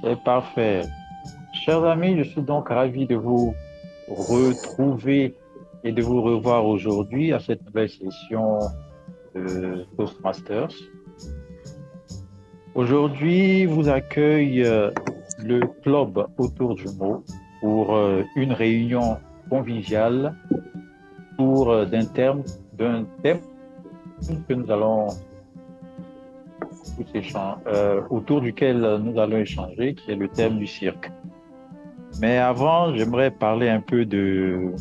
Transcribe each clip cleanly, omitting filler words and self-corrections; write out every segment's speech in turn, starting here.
C'est parfait. Chers amis, je suis donc ravi de vous retrouver et de vous revoir aujourd'hui à cette nouvelle session de Toastmasters. Aujourd'hui, vous accueille le club autour du mot pour une réunion conviviale pour d'un thème que nous allons autour duquel nous allons échanger, qui est le thème du cirque. Mais avant, j'aimerais parler un peu de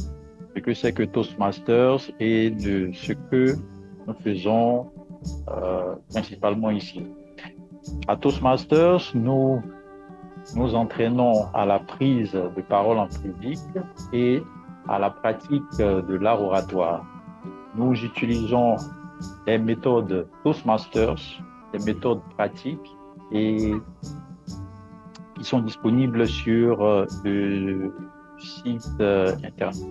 ce que c'est que Toastmasters et de ce que nous faisons principalement ici. À Toastmasters, nous nous entraînons à la prise de parole en public et à la pratique de l'art oratoire. Nous utilisons des méthodes Toastmasters, des méthodes pratiques et qui sont disponibles sur le site internet.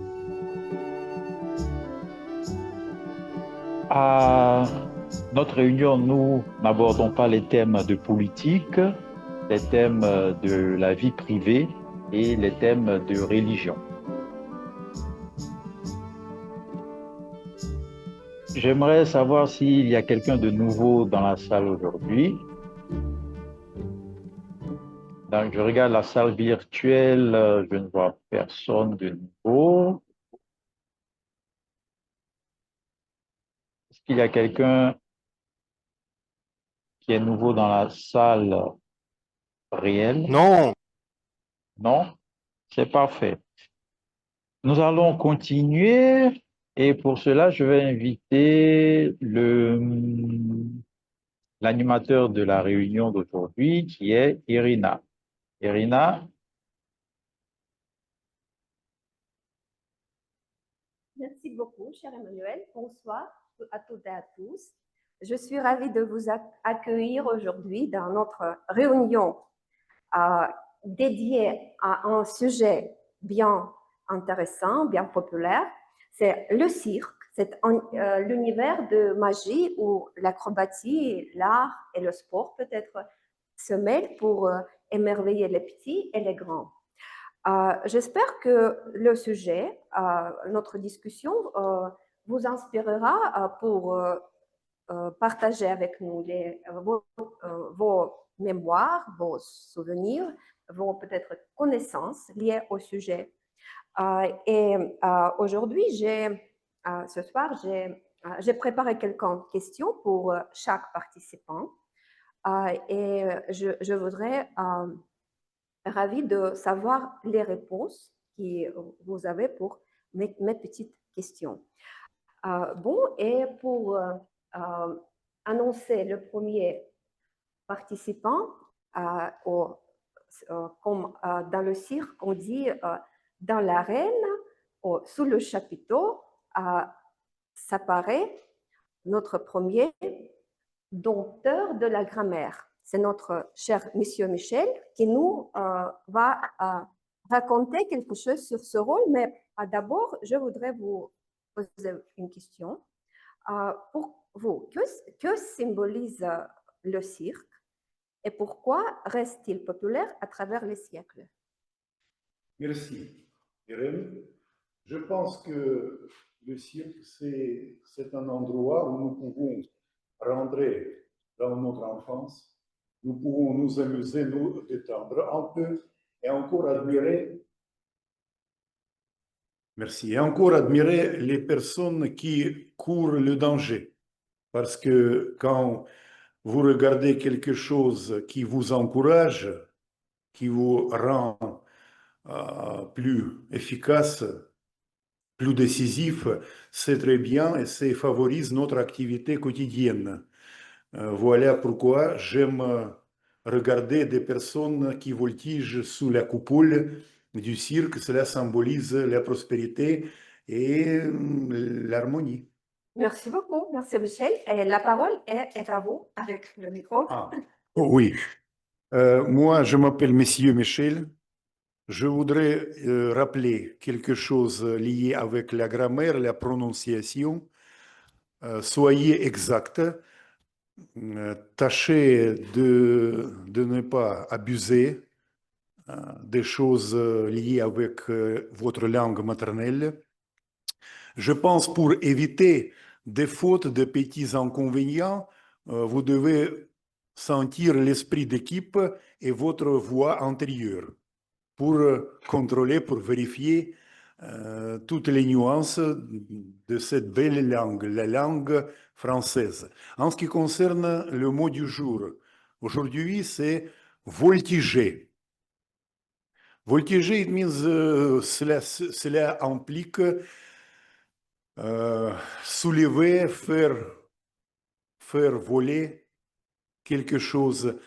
À notre réunion, nous n'abordons pas les thèmes de politique, les thèmes de la vie privée et les thèmes de religion. J'aimerais savoir s'il y a quelqu'un de nouveau dans la salle aujourd'hui. Donc, je regarde la salle virtuelle, je ne vois personne de nouveau. Est-ce qu'il y a quelqu'un qui est nouveau dans la salle réelle? Non, Non? C'est parfait. Nous allons continuer et pour cela, je vais inviter l'animateur de la réunion d'aujourd'hui qui est Irina. Irina, Merci beaucoup, cher Emmanuel. Bonsoir à toutes et à tous. Je suis ravie de vous accueillir aujourd'hui dans notre réunion euh, dédiée à un sujet bien intéressant, bien populaire. C'est le cirque, c'est l'univers de magie où l'acrobatie, l'art et le sport peut-être se mêlent pour émerveiller les petits et les grands. J'espère que le sujet, notre discussion, vous inspirera pour partager avec nous vos mémoires, vos souvenirs, vos peut-être connaissances liées au sujet. Aujourd'hui, ce soir, j'ai préparé quelques questions pour chaque participant je voudrais ravie de savoir les réponses que vous avez pour mes petites questions. Bon, et pour annoncer le premier participant, au, comme dans le cirque, on dit dans l'arène, sous le chapiteau, s'apparaît notre premier dompteur de la grammaire. C'est notre cher Monsieur Michel qui nous va raconter quelque chose sur ce rôle. Mais d'abord, je voudrais vous poser une question. Pour vous, que symbolise le cirque et pourquoi reste-t-il populaire à travers les siècles? merci, Irène. Je pense que le cirque, c'est un endroit où nous pouvons rentrer dans notre enfance, nous pouvons nous amuser, nous détendre un peu et encore admirer, merci, et encore admirer les personnes qui courent le danger. Parce que quand vous regardez quelque chose qui vous encourage, qui vous rend plus efficace, plus décisif, c'est très bien et ça favorise notre activité quotidienne. Voilà pourquoi j'aime regarder des personnes qui voltigent sous la coupole du cirque. Cela symbolise la prospérité et l'harmonie. Merci beaucoup, merci Michel. Et la parole est à vous avec le micro. Ah, oui. Moi, je m'appelle Monsieur Michel. Je voudrais rappeler quelque chose lié avec la grammaire, la prononciation. Soyez exact. Tâchez de ne pas abuser des choses liées avec votre langue maternelle. Je pense pour éviter des fautes, de petits inconvénients, vous devez sentir l'esprit d'équipe et votre voix intérieure pour contrôler, pour vérifier toutes les nuances de cette belle langue, la langue française. En ce qui concerne le mot du jour, aujourd'hui, c'est voltiger. Voltiger, it means, cela implique soulever, faire voler quelque chose,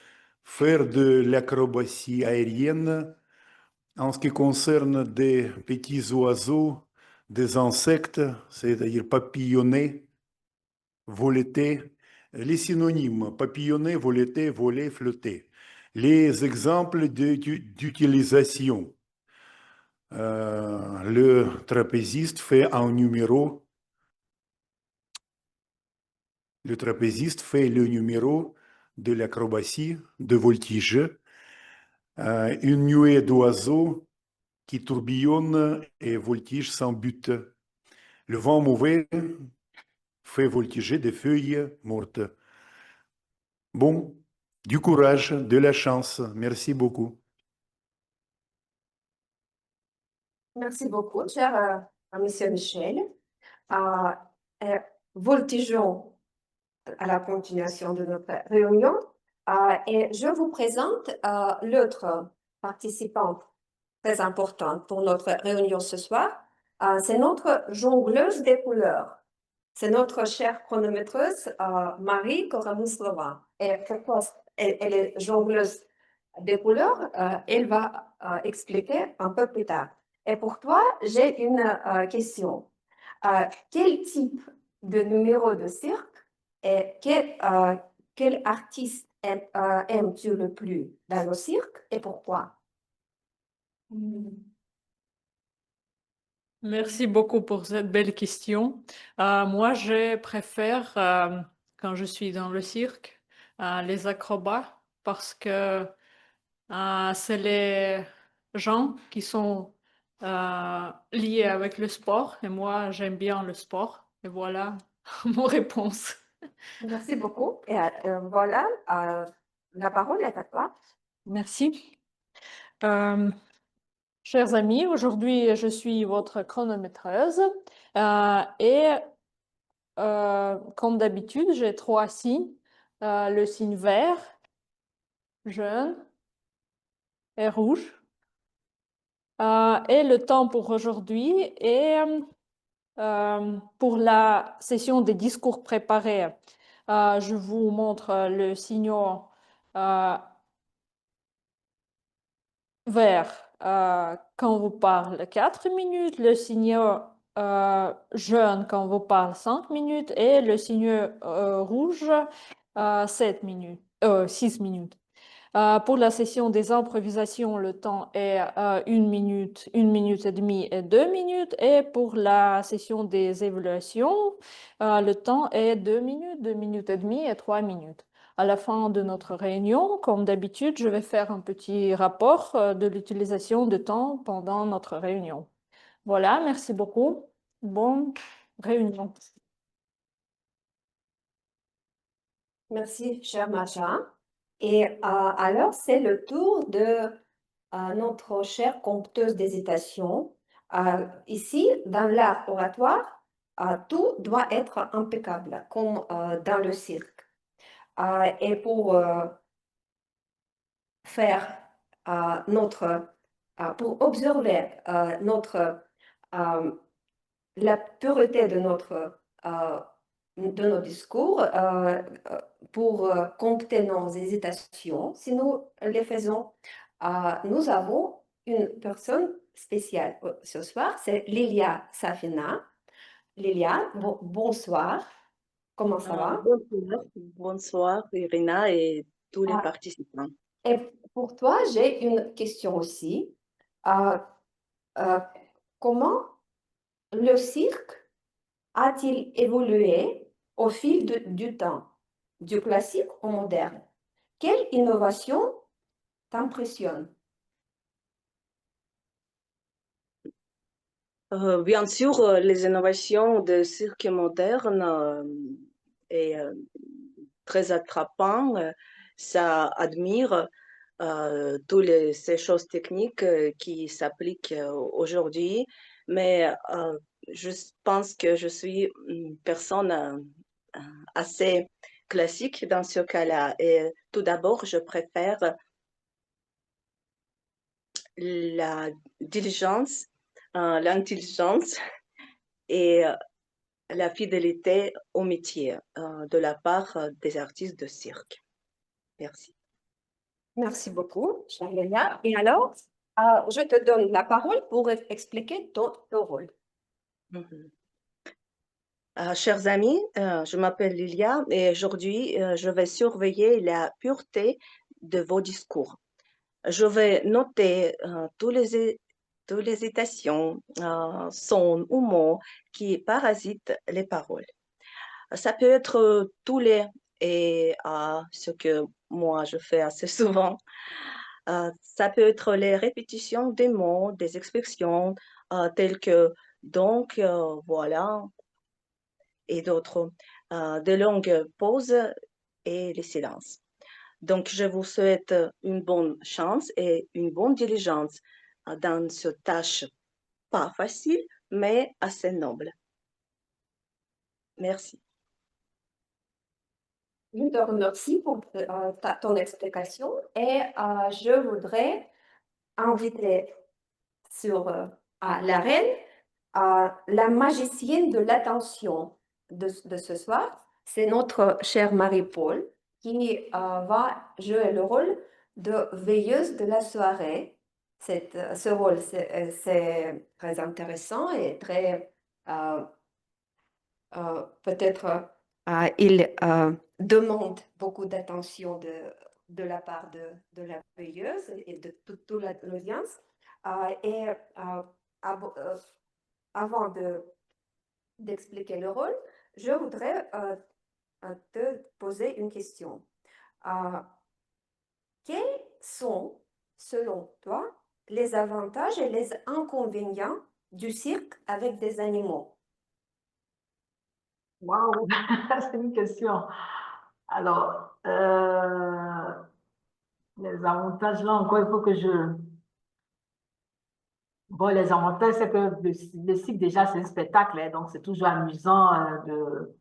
faire de l'acrobatie aérienne. En ce qui concerne des petits oiseaux, des insectes, c'est-à-dire papillonner, voleter, les synonymes papillonner, voleter, voler, flotter. Les exemples d'utilisation. Le trapéziste fait un numéro. Le trapéziste fait le numéro de l'acrobatie, de voltige. Une nuée d'oiseaux qui tourbillonne et voltige sans but. Le vent mauvais fait voltiger des feuilles mortes. Bon, du courage, de la chance. Merci beaucoup. Merci beaucoup, cher Monsieur Michel. Voltigeons à la continuation de notre réunion et je vous présente l'autre participante très importante pour notre réunion ce soir. C'est notre jongleuse des couleurs. C'est notre chère chronométreuse Marie Koramuslova. Et pourquoi elle est jongleuse des couleurs, elle va expliquer un peu plus tard. Et pour toi, j'ai une question. Quel type de numéro de cirque et quel artiste aimes-tu le plus dans le cirque et pourquoi? Merci beaucoup pour cette belle question. Moi, je préfère, quand je suis dans le cirque, les acrobats parce que c'est les gens qui sont liés avec le sport et moi, j'aime bien le sport. Et voilà mon réponse. Merci beaucoup. Et voilà, la parole est à toi. Merci. Chers amis, aujourd'hui, je suis votre chronométreuse et comme d'habitude, j'ai 3 signes. Le signe vert, jaune et rouge. Et le temps pour aujourd'hui et pour la session des discours préparés, je vous montre le signal vert quand on vous parle 4 minutes, le signal jaune quand on vous parle 5 minutes et le signal rouge 6 minutes. Pour la session des improvisations, le temps est 1 minute, 1 minute et demie et 2 minutes. Et pour la session des évaluations, le temps est 2 minutes, 2 minutes et demie et 3 minutes. À la fin de notre réunion, comme d'habitude, je vais faire un petit rapport de l'utilisation de temps pendant notre réunion. Voilà, merci beaucoup. Bonne réunion. Merci, cher Macha. Et alors, c'est le tour de notre chère compteuse d'hésitation. Ici, dans l'art oratoire, tout doit être impeccable, comme dans le cirque. Et pour faire pour observer la pureté de nos discours, pour compter nos hésitations, si nous les faisons, nous avons une personne spéciale ce soir, c'est Lilia Safina. Lilia, bonsoir. Comment ça va? Bonsoir, Irina et tous les Ah. participants. Et pour toi, j'ai une question aussi. Comment le cirque a-t-il évolué au fil du temps, du classique au moderne? Quelle innovation t'impressionne? Bien sûr, les innovations de cirque moderne est très attrapant. Ça admire toutes ces choses techniques qui s'appliquent aujourd'hui. Mais je pense que je suis une personne assez classique dans ce cas-là. Et tout d'abord, je préfère la diligence, l'intelligence et la fidélité au métier de la part des artistes de cirque. Merci. Merci beaucoup, chère Lélia. Et alors, je te donne la parole pour expliquer ton rôle. Mhm. Chers amis, je m'appelle Lilia et aujourd'hui, je vais surveiller la pureté de vos discours. Je vais noter toutes les hésitations, sons ou mots qui parasitent les paroles. Ça peut être tous les et ce que moi je fais assez souvent. Ça peut être les répétitions des mots, des expressions telles que donc, voilà, et d'autres, de longues pauses et les silences. Donc, je vous souhaite une bonne chance et une bonne diligence dans cette tâche pas facile, mais assez noble. Merci. Je te remercie pour ton explication et je voudrais inviter sur l'arène la magicienne de l'attention de ce soir. C'est notre chère Marie-Paul qui va jouer le rôle de veilleuse de la soirée. Ce rôle, c'est très intéressant et très peut-être il demande beaucoup d'attention de la part de la veilleuse et de toute l'audience. Et avant d'expliquer le rôle, je voudrais te poser une question. Quels sont, selon toi, les avantages et les inconvénients du cirque avec des animaux? Waouh, c'est une question. Alors, les avantages, là encore, il faut que je... Bon, les avantages, c'est que le cirque, déjà, c'est un spectacle, hein, donc c'est toujours amusant de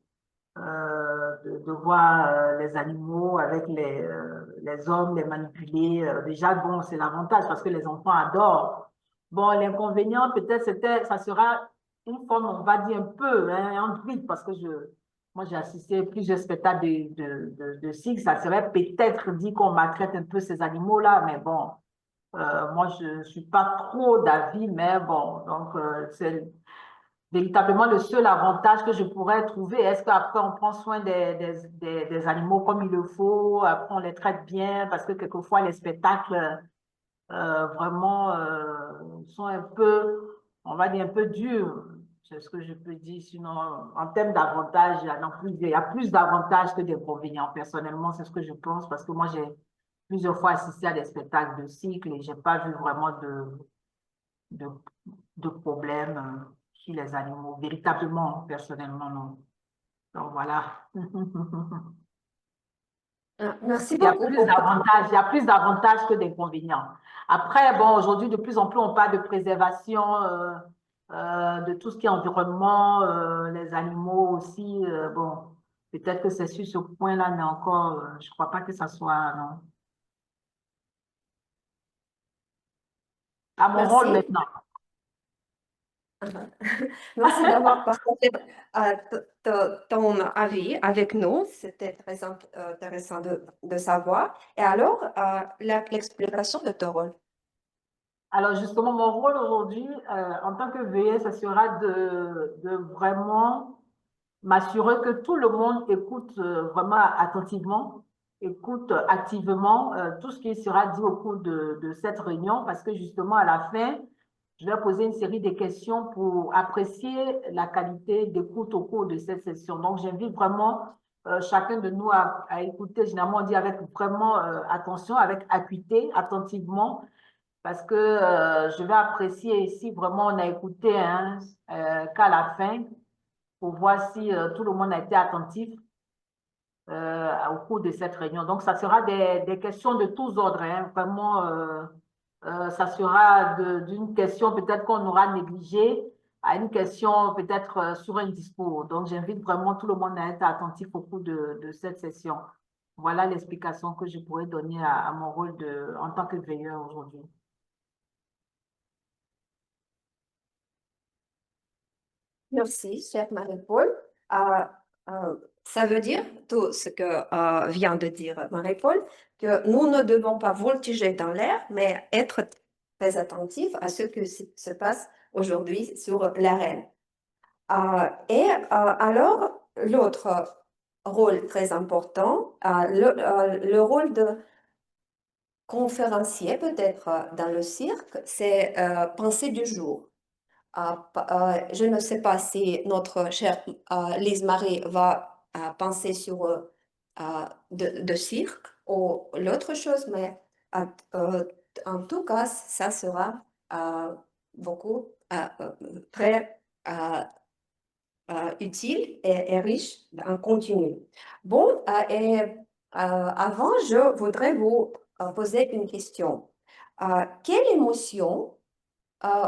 voir les animaux avec les hommes, les manipuler. Déjà, bon, c'est l'avantage parce que les enfants adorent. Bon, l'inconvénient, peut-être, ça sera une forme, on va dire, un peu, hein, en bride, parce que moi, j'ai assisté à plusieurs spectacles de cirque. Ça serait peut-être dit qu'on maltraite un peu ces animaux-là, mais bon, moi, je ne suis pas trop d'avis, mais bon, donc, c'est véritablement le seul avantage que je pourrais trouver. Est-ce qu'après, on prend soin des animaux comme il le faut, après, on les traite bien, parce que quelquefois, les spectacles vraiment sont un peu, on va dire, un peu durs. C'est ce que je peux dire. Sinon, en termes d'avantages, il y a plus d'avantages que d'inconvénients. Personnellement, c'est ce que je pense, parce que moi, j'ai plusieurs fois assisté à des spectacles de cycle et je n'ai pas vu vraiment de, de problèmes chez les animaux. Véritablement, personnellement, non. Donc, voilà. Merci Il y a beaucoup. il y a plus d'avantages que d'inconvénients. Après, bon, aujourd'hui, de plus en plus, on parle de préservation de tout ce qui est environnement, les animaux aussi. Bon, peut-être que c'est sur ce point-là, mais encore, je ne crois pas que ça soit, non. À mon rôle Merci. maintenant. Merci d'avoir partagé ton avis avec nous. C'était très intéressant de savoir. Et alors, l'explication de ton rôle. Alors, justement, mon rôle aujourd'hui, en tant que veilleuse, ce sera de vraiment m'assurer que tout le monde écoute vraiment attentivement, écoute activement tout ce qui sera dit au cours de cette réunion, parce que justement, à la fin, je vais poser une série de questions pour apprécier la qualité d'écoute au cours de cette session. Donc, j'invite vraiment chacun de nous à écouter. Généralement, on dit avec vraiment attention, avec acuité, attentivement, parce que je vais apprécier ici, vraiment, on a écouté hein, qu'à la fin, pour voir si tout le monde a été attentif au cours de cette réunion. Donc, ça sera des questions de tous ordres, hein, vraiment, ça sera d'une question peut-être qu'on aura négligée à une question peut-être sur un discours. Donc, j'invite vraiment tout le monde à être attentif au cours de cette session. Voilà l'explication que je pourrais donner à mon rôle en tant que veilleur aujourd'hui. Merci, chère Marie-Paul. Ça veut dire, tout ce que vient de dire Marie-Paul, que nous ne devons pas voltiger dans l'air, mais être très attentifs à ce qui se passe aujourd'hui sur l'arène. Alors, l'autre rôle très important, le rôle de conférencier peut-être dans le cirque, c'est pensée du jour. Je ne sais pas si notre chère Lise-Marie va penser sur de cirque ou l'autre chose, mais en tout cas, ça sera beaucoup très utile et riche en contenu. Bon, avant, je voudrais vous poser une question. Quelle émotion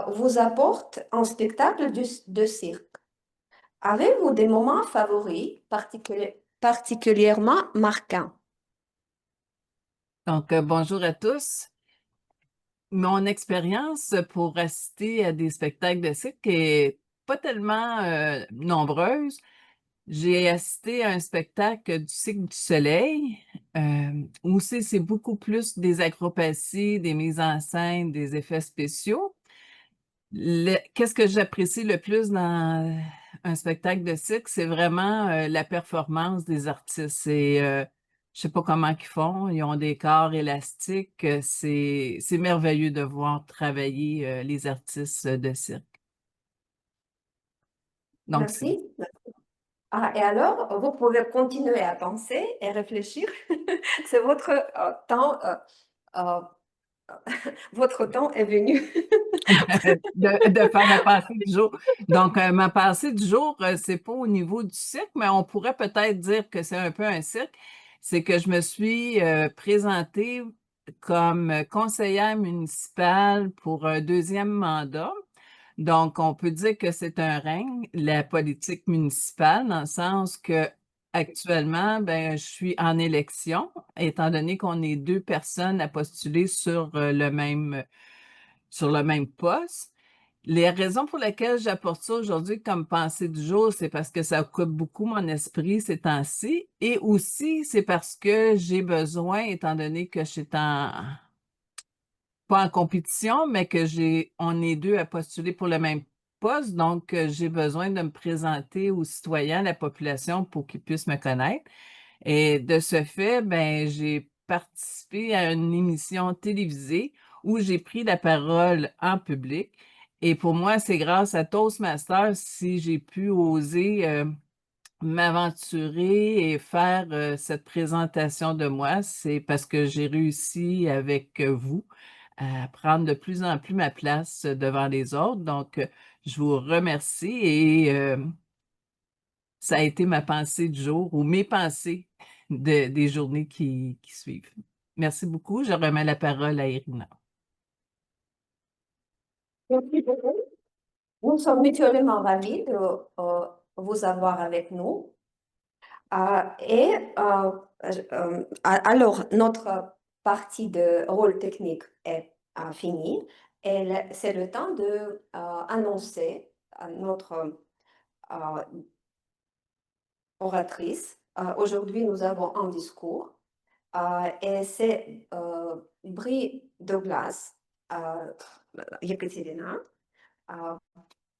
vous apporte un spectacle de cirque? Avez-vous des moments favoris particulièrement marquants? Donc, bonjour à tous. Mon expérience pour assister à des spectacles de cirque est pas tellement nombreuse. J'ai assisté à un spectacle du Cirque du Soleil où c'est beaucoup plus des acrobaties, des mises en scène, des effets spéciaux. Qu'est-ce que j'apprécie le plus dans un spectacle de cirque, c'est vraiment la performance des artistes. Je sais pas comment ils font, ils ont des corps élastiques. C'est merveilleux de voir travailler les artistes de cirque. Donc, Merci. Et alors, vous pouvez continuer à penser et réfléchir. C'est votre temps. Votre temps est venu. de faire ma pensée du jour. Donc, ma pensée du jour, c'est pas au niveau du cirque, mais on pourrait peut-être dire que c'est un peu un cirque. C'est que je me suis présentée comme conseillère municipale pour un deuxième mandat. Donc, on peut dire que c'est un règne, la politique municipale, dans le sens que actuellement, ben, je suis en élection, étant donné qu'on est deux personnes à postuler sur le même poste. Les raisons pour lesquelles j'apporte ça aujourd'hui comme pensée du jour, c'est parce que ça occupe beaucoup mon esprit ces temps-ci, et aussi c'est parce que j'ai besoin, étant donné que je suis pas en compétition, mais que on est deux à postuler pour le même poste, donc j'ai besoin de me présenter aux citoyens, à la population, pour qu'ils puissent me connaître. Et de ce fait, ben, j'ai participé à une émission télévisée où j'ai pris la parole en public. Et pour moi, c'est grâce à Toastmasters si j'ai pu oser m'aventurer et faire cette présentation de moi. C'est parce que j'ai réussi avec vous à prendre de plus en plus ma place devant les autres. Donc, je vous remercie et ça a été ma pensée du jour ou mes pensées des journées qui suivent. Merci beaucoup. Je remets la parole à Irina. Merci beaucoup. Nous sommes mutuellement ravis de vous avoir avec nous. Alors, notre partie de rôle technique est finie et c'est le temps de annoncer notre oratrice. Aujourd'hui, nous avons un discours et c'est Brie Douglas, Yekaterina.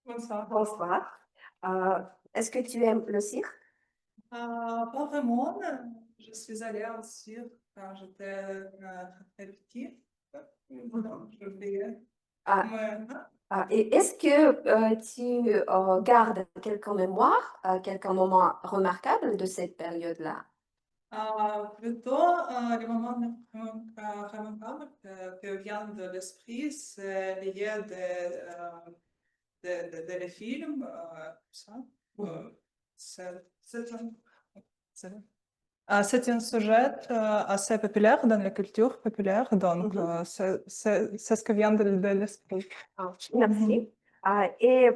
Bonsoir. Bonsoir. Est-ce que tu aimes le cirque? Pas vraiment. Je suis allée en cirque quand j'étais très petite. Donc, je vais. Et est-ce que tu gardes quelques mémoires, quelques moments remarquables de cette période-là? Plutôt, le moment remarquable que vient de l'esprit, c'est lié des films, ça. C'est un sujet assez populaire dans la culture populaire, donc c'est ce que vient de l'esprit. Merci. Et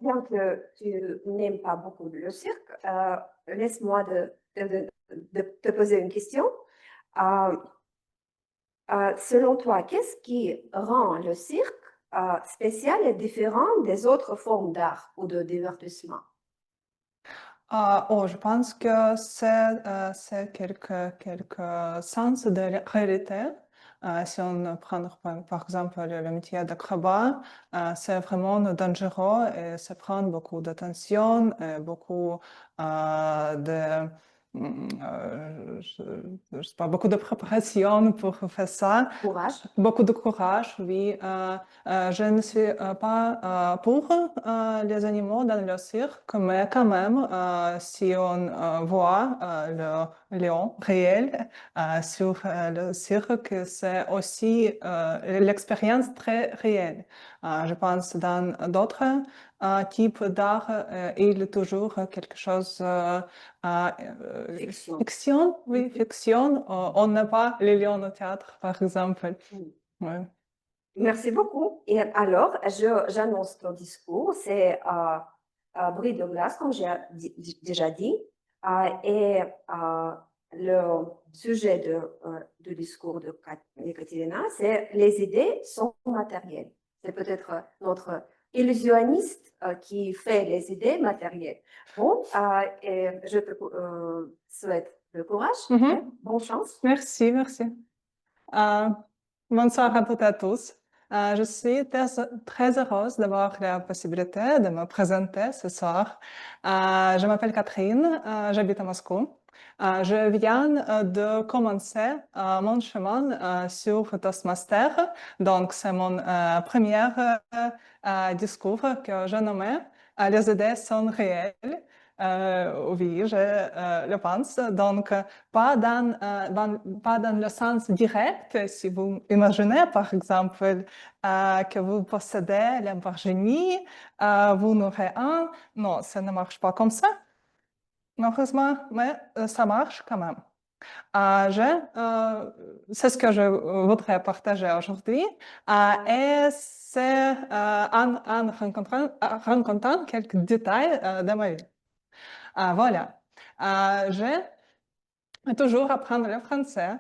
bien que tu n'aimes pas beaucoup le cirque, laisse-moi de te poser une question. Selon toi, qu'est-ce qui rend le cirque spécial et différent des autres formes d'art ou de divertissement? Je pense que c'est quelque sens de la réalité. Si on prend par exemple le métier d'acrobat, c'est vraiment dangereux et ça prend beaucoup d'attention, beaucoup de, je sais pas, beaucoup de préparation pour faire ça. Courage. Beaucoup de courage, oui. Je ne suis pas pour les animaux dans le cirque, mais quand même, si on voit le lion réel sur le cirque, c'est aussi l'expérience très réelle. Je pense dans d'autres types d'art, il y a toujours quelque chose Fiction. fiction, oui, fiction. On n'a pas les lions au théâtre, par exemple. Ouais. Merci beaucoup. Et alors, j'annonce ton discours. C'est Brie de glace, comme j'ai déjà dit. Et le sujet du discours de Ekaterina, c'est les idées sont matérielles. C'est peut-être notre illusionniste qui fait les idées matérielles. Bon, et je te souhaite le courage. Mhm. Bonne chance. Merci, merci. Bonsoir à toutes et à tous. Je suis très heureuse d'avoir la possibilité de me présenter ce soir. Je m'appelle Catherine, j'habite à Moscou. Je viens de commencer mon chemin sur Toastmaster. Donc, c'est mon premier discours que je nommais Les idées sont réelles. Oui, je le pense. Donc, pas dans le sens direct. Si vous imaginez, par exemple, que vous possédez Lamborghini, vous n'aurez un. Non, ça ne marche pas comme ça. Heureusement, mais ça marche quand même. C'est ce que je voudrais partager aujourd'hui. Et c'est en rencontrant quelques détails de ma vie. Voilà. J'ai toujours apprendre le français.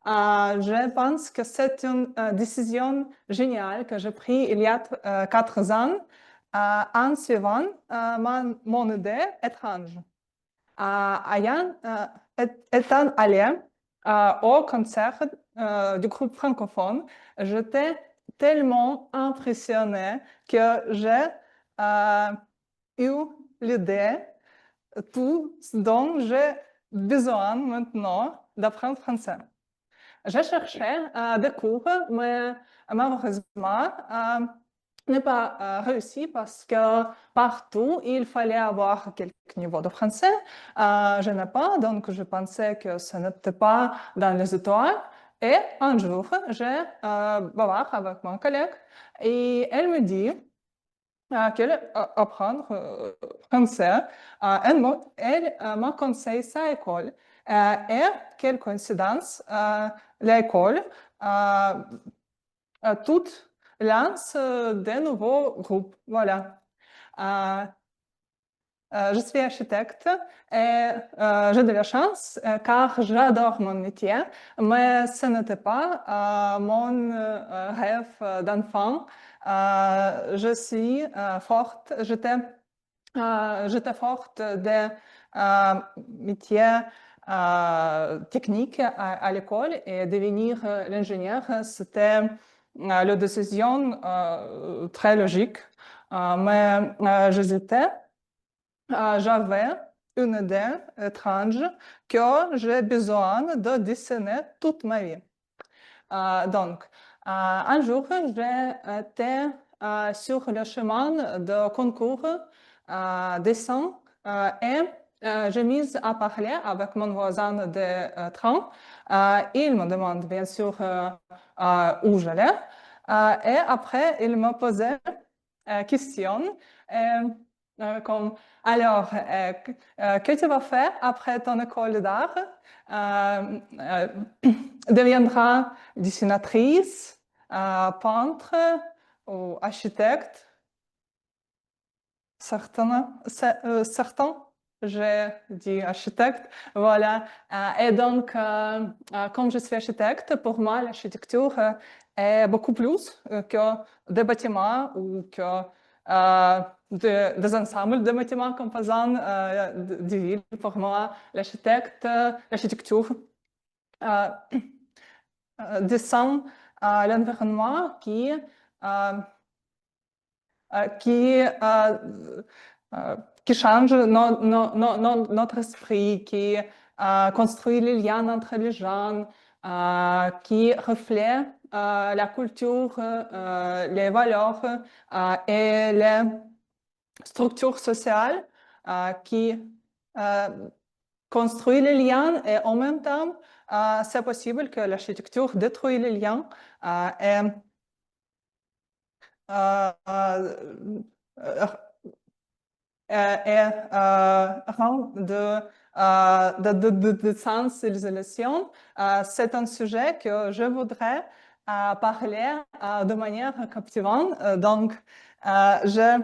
Je pense que c'est une décision géniale que j'ai prise il y a 4 ans en suivant mon idée étrange. Étant allée au concert du groupe francophone, j'étais tellement impressionnée que j'ai eu l'idée tout ce dont j'ai besoin maintenant d'apprendre français. J'ai cherché des cours, mais malheureusement, n'ai pas réussi parce que partout, il fallait avoir quelques niveaux de français. Je n'ai pas, donc je pensais que ce n'était pas dans les étoiles. Et un jour, j'ai bavaré avec mon collègue et elle me dit qu'elle apprendre français. Elle m'a conseillé sa école. Et quelle coïncidence, l'école toute lance des nouveaux groupes. Voilà. Je suis architecte et j'ai de la chance car j'adore mon métier, mais ce n'était pas mon rêve d'enfant. Je suis forte, j'étais forte des métiers techniques à l'école et devenir l'ingénieur, c'était la décision très logique. Mais j'hésitais. J'avais une idée étrange que j'ai besoin de dessiner toute ma vie. Donc, un jour, j'étais sur le chemin de concours dessin et j'ai mis à parler avec mon voisin de train. Il me demande bien sûr où j'allais. Et après, il me posait question comme, alors, que tu vas faire après ton école d'art? Deviendras dessinatrice, peintre ou architecte? Certains, j'ai dit architecte, voilà. Et donc, comme je suis architecte, pour moi, l'architecture est beaucoup plus que des bâtiments ou que des ensembles de bâtiments composants de villes. Pour moi, l'architecture descend l'environnement qui change notre esprit, qui construit les liens entre les gens, qui reflète la culture, les valeurs et les structures sociales, qui construit les liens et en même temps, c'est possible que l'architecture détruise les liens et rend de sens et l'isolation. C'est un sujet que je voudrais parler de manière captivante. Donc, j'ai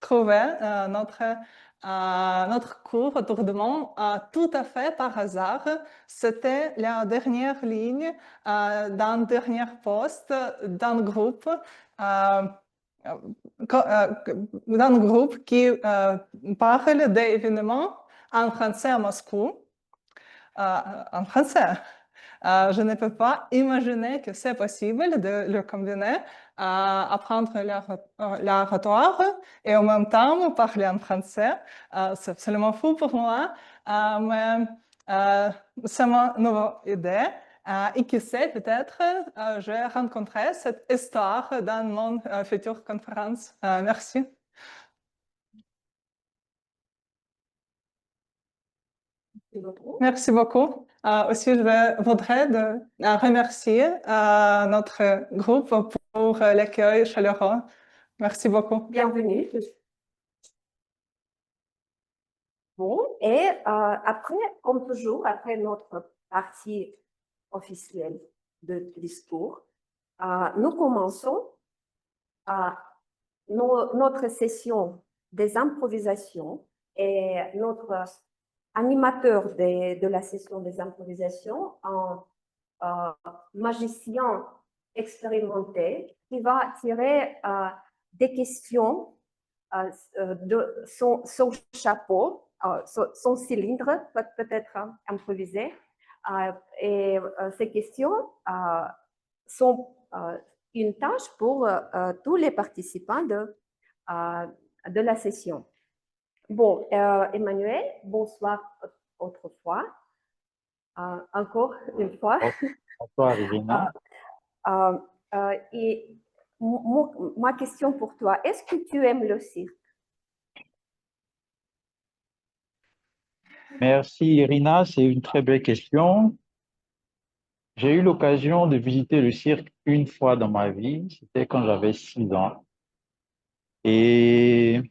trouvé notre cours autour de moi tout à fait par hasard. C'était la dernière ligne d'un dernier post d'un groupe qui parle d'événements en français à Moscou. En français. Je ne peux pas imaginer que c'est possible de le combiner, apprendre l'oratoire et en même temps parler en français. C'est absolument fou pour moi, mais c'est ma nouvelle idée. Et qui sait, peut-être, je vais rencontrer cette histoire dans mon future conférence. Merci. Merci beaucoup. Aussi, je voudrais remercier notre groupe pour l'accueil chaleureux. Merci beaucoup. Bienvenue. Bon, et après, comme toujours, après notre partie officielle de discours, nous commençons notre session des improvisations et notre animateur de la session des improvisations, un magicien expérimenté qui va tirer des questions de son chapeau, son cylindre peut-être improvisé. Et ces questions sont une tâche pour tous les participants de la session. Bon, Emmanuel, bonsoir autrefois. Encore une fois. Bonsoir, Irina. Et ma question pour toi, est-ce que tu aimes le cirque? Merci, Irina. C'est une très belle question. J'ai eu l'occasion de visiter le cirque une fois dans ma vie. C'était quand j'avais 6 ans. Et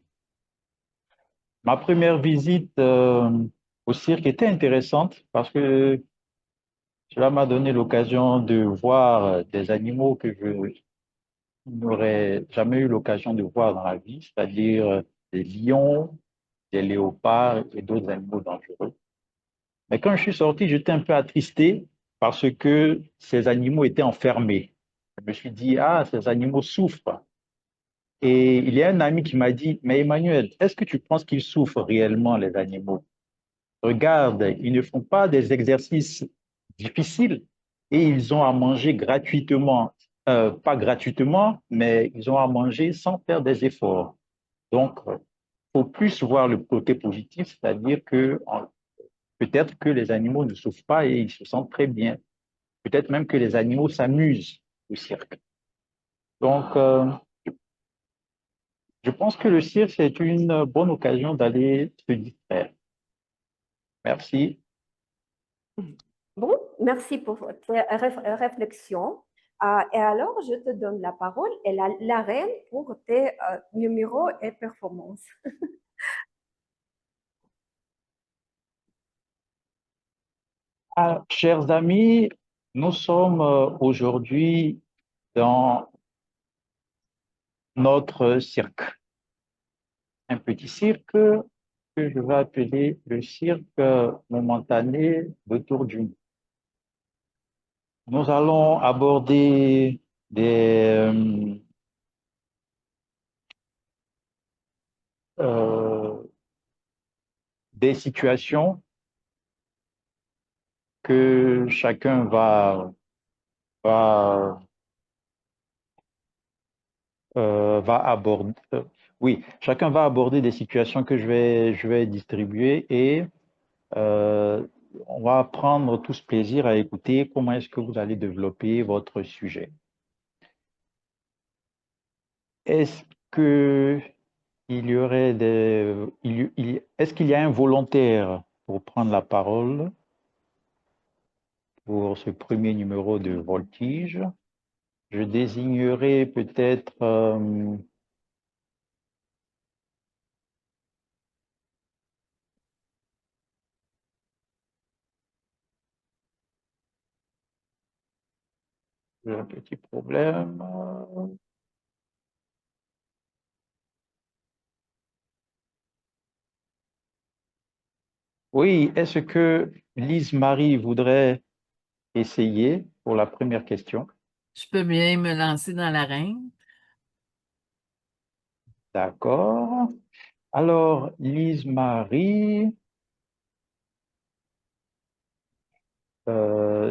ma première visite au cirque était intéressante parce que cela m'a donné l'occasion de voir des animaux que je n'aurais jamais eu l'occasion de voir dans la vie, c'est-à-dire des lions, des léopards et d'autres animaux dangereux. Mais quand je suis sorti, j'étais un peu attristé parce que ces animaux étaient enfermés. Je me suis dit, ah, ces animaux souffrent. Et il y a un ami qui m'a dit, mais Emmanuel, est-ce que tu penses qu'ils souffrent réellement, les animaux? Regarde, ils ne font pas des exercices difficiles et ils ont à manger gratuitement. Pas gratuitement, mais ils ont à manger sans faire des efforts. Donc, il faut plus voir le côté positif, c'est-à-dire que peut-être que les animaux ne souffrent pas et ils se sentent très bien. Peut-être même que les animaux s'amusent au cirque. Donc, je pense que le cirque, c'est une bonne occasion d'aller se distraire. Merci. Bon, merci pour votre réflexion. Et alors, je te donne la parole et la reine pour tes numéros et performances. Chers amis, nous sommes aujourd'hui dans notre cirque. Un petit cirque que je vais appeler le cirque momentané de Tour du Monde. Nous allons aborder des situations que chacun va aborder. Oui, chacun va aborder des situations que je vais distribuer et on va prendre tous plaisir à écouter comment est-ce que vous allez développer votre sujet. Est-ce que il y aurait est-ce qu'il y a un volontaire pour prendre la parole pour ce premier numéro de Voltige? Je désignerai peut-être j'ai un petit problème. Oui, est-ce que Lise-Marie voudrait essayer pour la première question? Je peux bien me lancer dans l'arène. D'accord. Alors, Lise-Marie,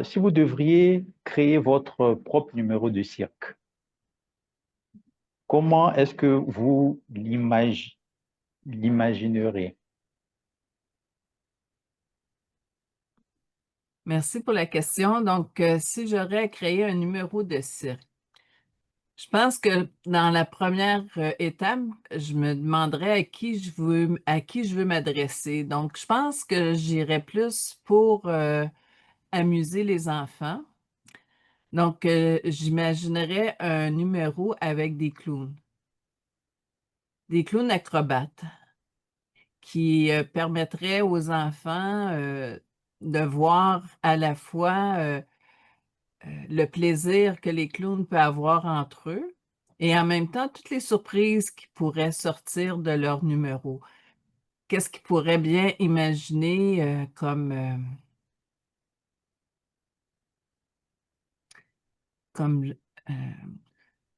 si vous devriez créer votre propre numéro de cirque, comment est-ce que vous l'imaginerez? Merci pour la question. Donc, si j'aurais à créer un numéro de cirque, je pense que dans la première étape, je me demanderais à qui je veux m'adresser. Donc, je pense que j'irais plus pour amuser les enfants. Donc, j'imaginerais un numéro avec des clowns acrobates qui permettraient aux enfants de voir à la fois le plaisir que les clowns peuvent avoir entre eux et en même temps toutes les surprises qui pourraient sortir de leur numéro. Qu'est-ce qu'ils pourraient bien imaginer comme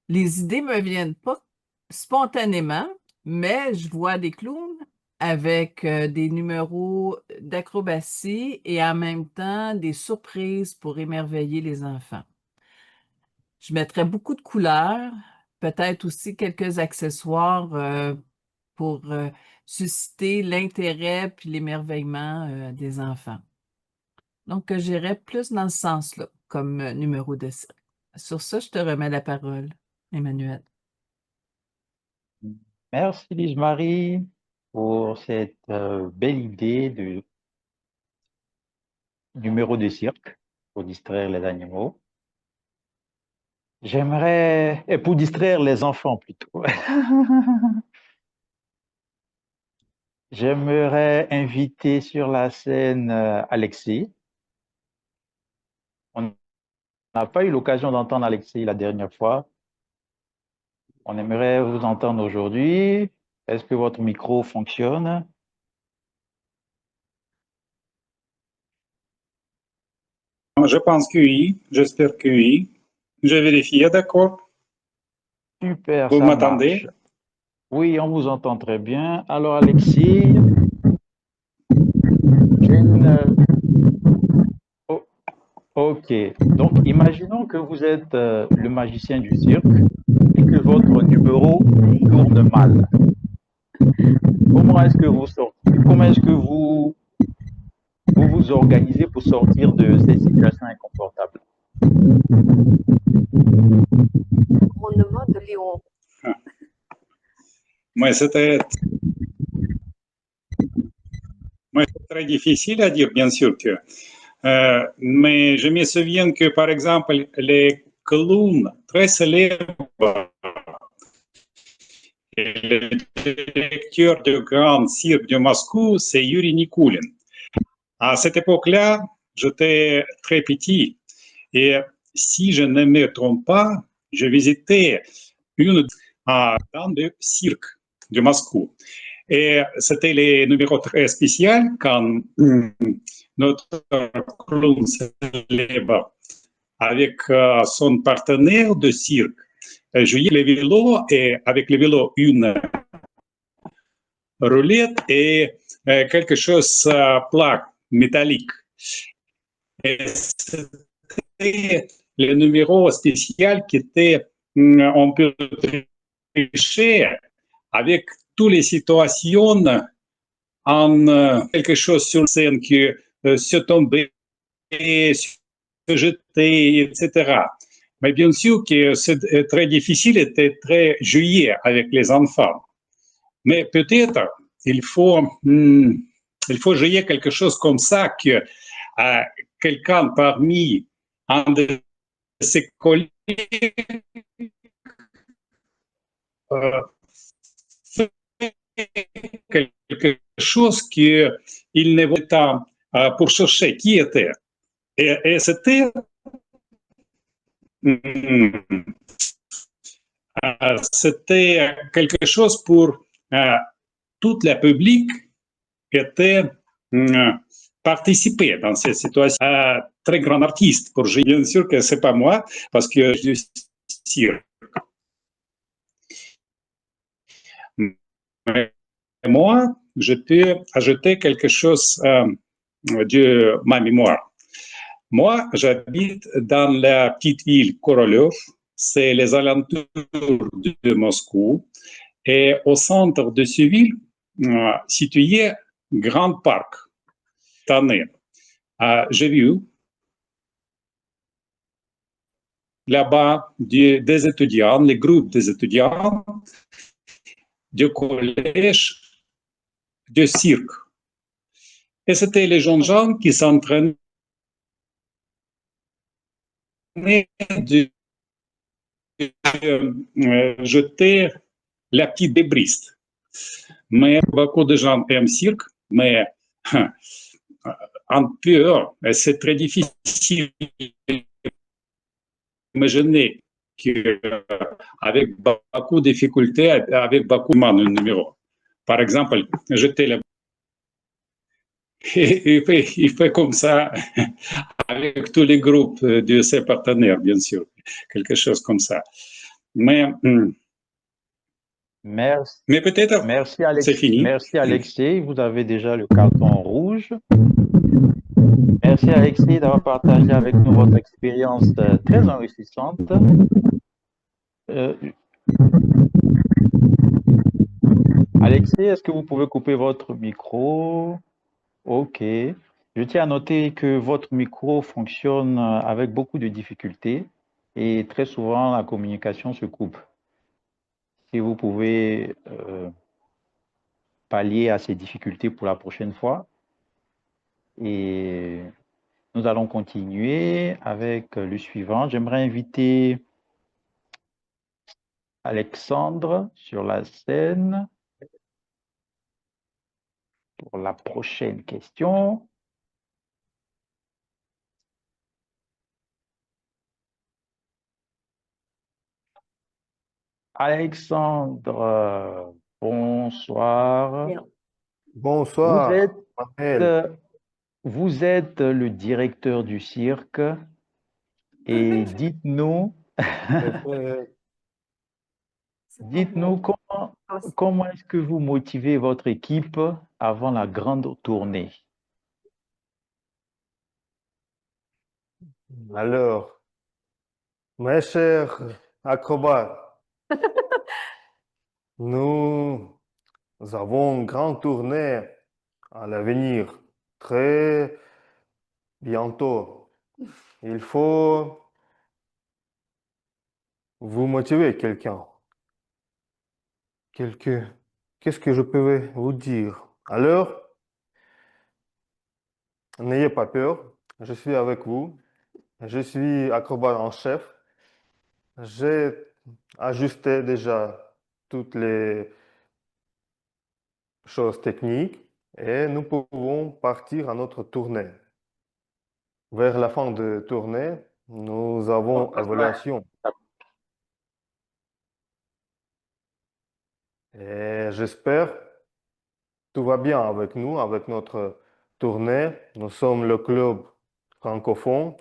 les idées me viennent pas spontanément, mais je vois des clowns avec des numéros d'acrobatie et en même temps des surprises pour émerveiller les enfants. Je mettrais beaucoup de couleurs, peut-être aussi quelques accessoires pour susciter l'intérêt puis l'émerveillement des enfants. Donc, j'irais plus dans ce sens-là comme numéro de cirque. Sur ça, je te remets la parole, Emmanuel. Merci Lise-Marie pour cette belle idée de numéro de cirque pour distraire les animaux. Et pour distraire les enfants plutôt. J'aimerais inviter sur la scène Alexis. On n'a pas eu l'occasion d'entendre Alexis la dernière fois. On aimerait vous entendre aujourd'hui. Est-ce que votre micro fonctionne? Je pense que oui, j'espère que oui. Je vérifie, d'accord? Super, Vous ça m'entendez? marche. Oui, on vous entend très bien. Alors, Alexis, ok. Donc, imaginons que vous êtes le magicien du cirque et que votre numéro tourne mal. Comment est-ce que vous vous organisez pour sortir de ces situations inconfortables? Couronnement de Lion. Moi, c'était Moi, c'est très difficile à dire, bien sûr que. Mais je me souviens que, par exemple, les clowns très célèbres, le directeur du grand cirque de Moscou, c'est Yuri Nikulin. À cette époque-là, j'étais très petit. Et si je ne me trompe pas, je visitais dans le cirque de Moscou. Et c'était les numéros très spéciaux quand notre clown célèbre avec son partenaire de cirque jouait les vélos et avec les vélos une roulette et quelque chose plat métallique. Et c'était le numéro spécial qui était on peut tricher avec toutes les situations en quelque chose sur scène qui se tombait, se jetait, etc. Mais bien sûr que c'est très difficile et très joué avec les enfants. Mais peut-être il faut jouer quelque chose comme ça que quelqu'un parmi un de ses collègues fait quelque chose qu'il ne voulait pas pour chercher qui était. Et c'était c'était quelque chose pour toute la public était participer dans ces situations. Très grand artiste pour jouer. Bien sûr que c'est pas moi parce que je suis sûr. Mais moi, je peux ajouter quelque chose de ma mémoire. Moi, j'habite dans la petite ville Korolev, c'est les alentours de Moscou, et au centre de cette ville, situé Grand Parc. Cette année, j'ai vu là-bas des étudiants, les groupes des étudiants du collège de cirque. Et c'était les jeunes gens qui s'entraînaient de jeter la petite débris. Mais beaucoup de gens aiment cirque, mais un peu, c'est très difficile d'imaginer qu'avec beaucoup de difficultés, avec beaucoup de numéros. Par exemple, jeter la il fait comme ça avec tous les groupes de ses partenaires, bien sûr, quelque chose comme ça. Mais Merci, peut-être c'est fini. Merci Alexei, vous avez déjà le carton rouge. Merci Alexei d'avoir partagé avec nous votre expérience très enrichissante. Alexei, est-ce que vous pouvez couper votre micro? Ok. Je tiens à noter que votre micro fonctionne avec beaucoup de difficultés et très souvent la communication se coupe. Si vous pouvez pallier à ces difficultés pour la prochaine fois. Et nous allons continuer avec le suivant. J'aimerais inviter Alexandre sur la scène pour la prochaine question. Alexandre, bonsoir. Bonsoir, Manuel. Vous êtes le directeur du cirque et dites-nous comment est-ce que vous motivez votre équipe avant la grande tournée? Alors, mes chers acrobates, nous avons une grande tournée à l'avenir, très bientôt. Il faut vous motiver quelqu'un. Qu'est-ce que je peux vous dire? Alors, n'ayez pas peur, je suis avec vous. Je suis acrobate en chef. J'ai ajusté déjà toutes les choses techniques et nous pouvons partir à notre tournée. Vers la fin de tournée, nous avons évaluation. Et j'espère tout va bien avec nous, avec notre tournée. Nous sommes le club francophone,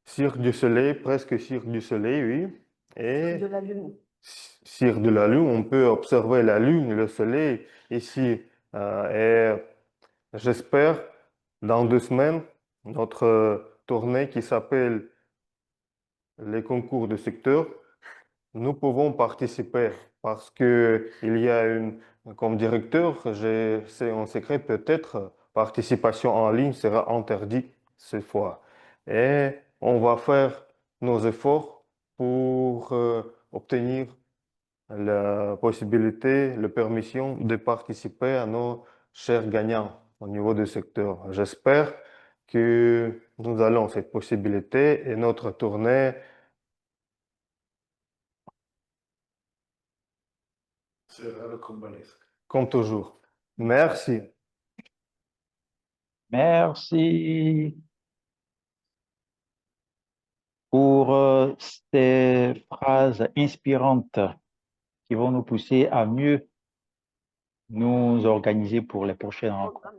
Cirque du Soleil, presque Cirque du Soleil, oui. Et De la lune. Cirque de la Lune, on peut observer la Lune, le Soleil ici. Et j'espère, dans 2 semaines, notre tournée qui s'appelle les concours de secteur, nous pouvons participer parce que il y a comme directeur, c'est en secret, peut-être participation en ligne sera interdite cette fois. Et on va faire nos efforts pour obtenir la possibilité, la permission de participer à nos chers gagnants au niveau du secteur. J'espère que nous allons cette possibilité et notre tournée sera rocambolesque. comme toujours. Merci. Merci pour ces phrases inspirantes qui vont nous pousser à mieux nous organiser pour les prochaines rencontres.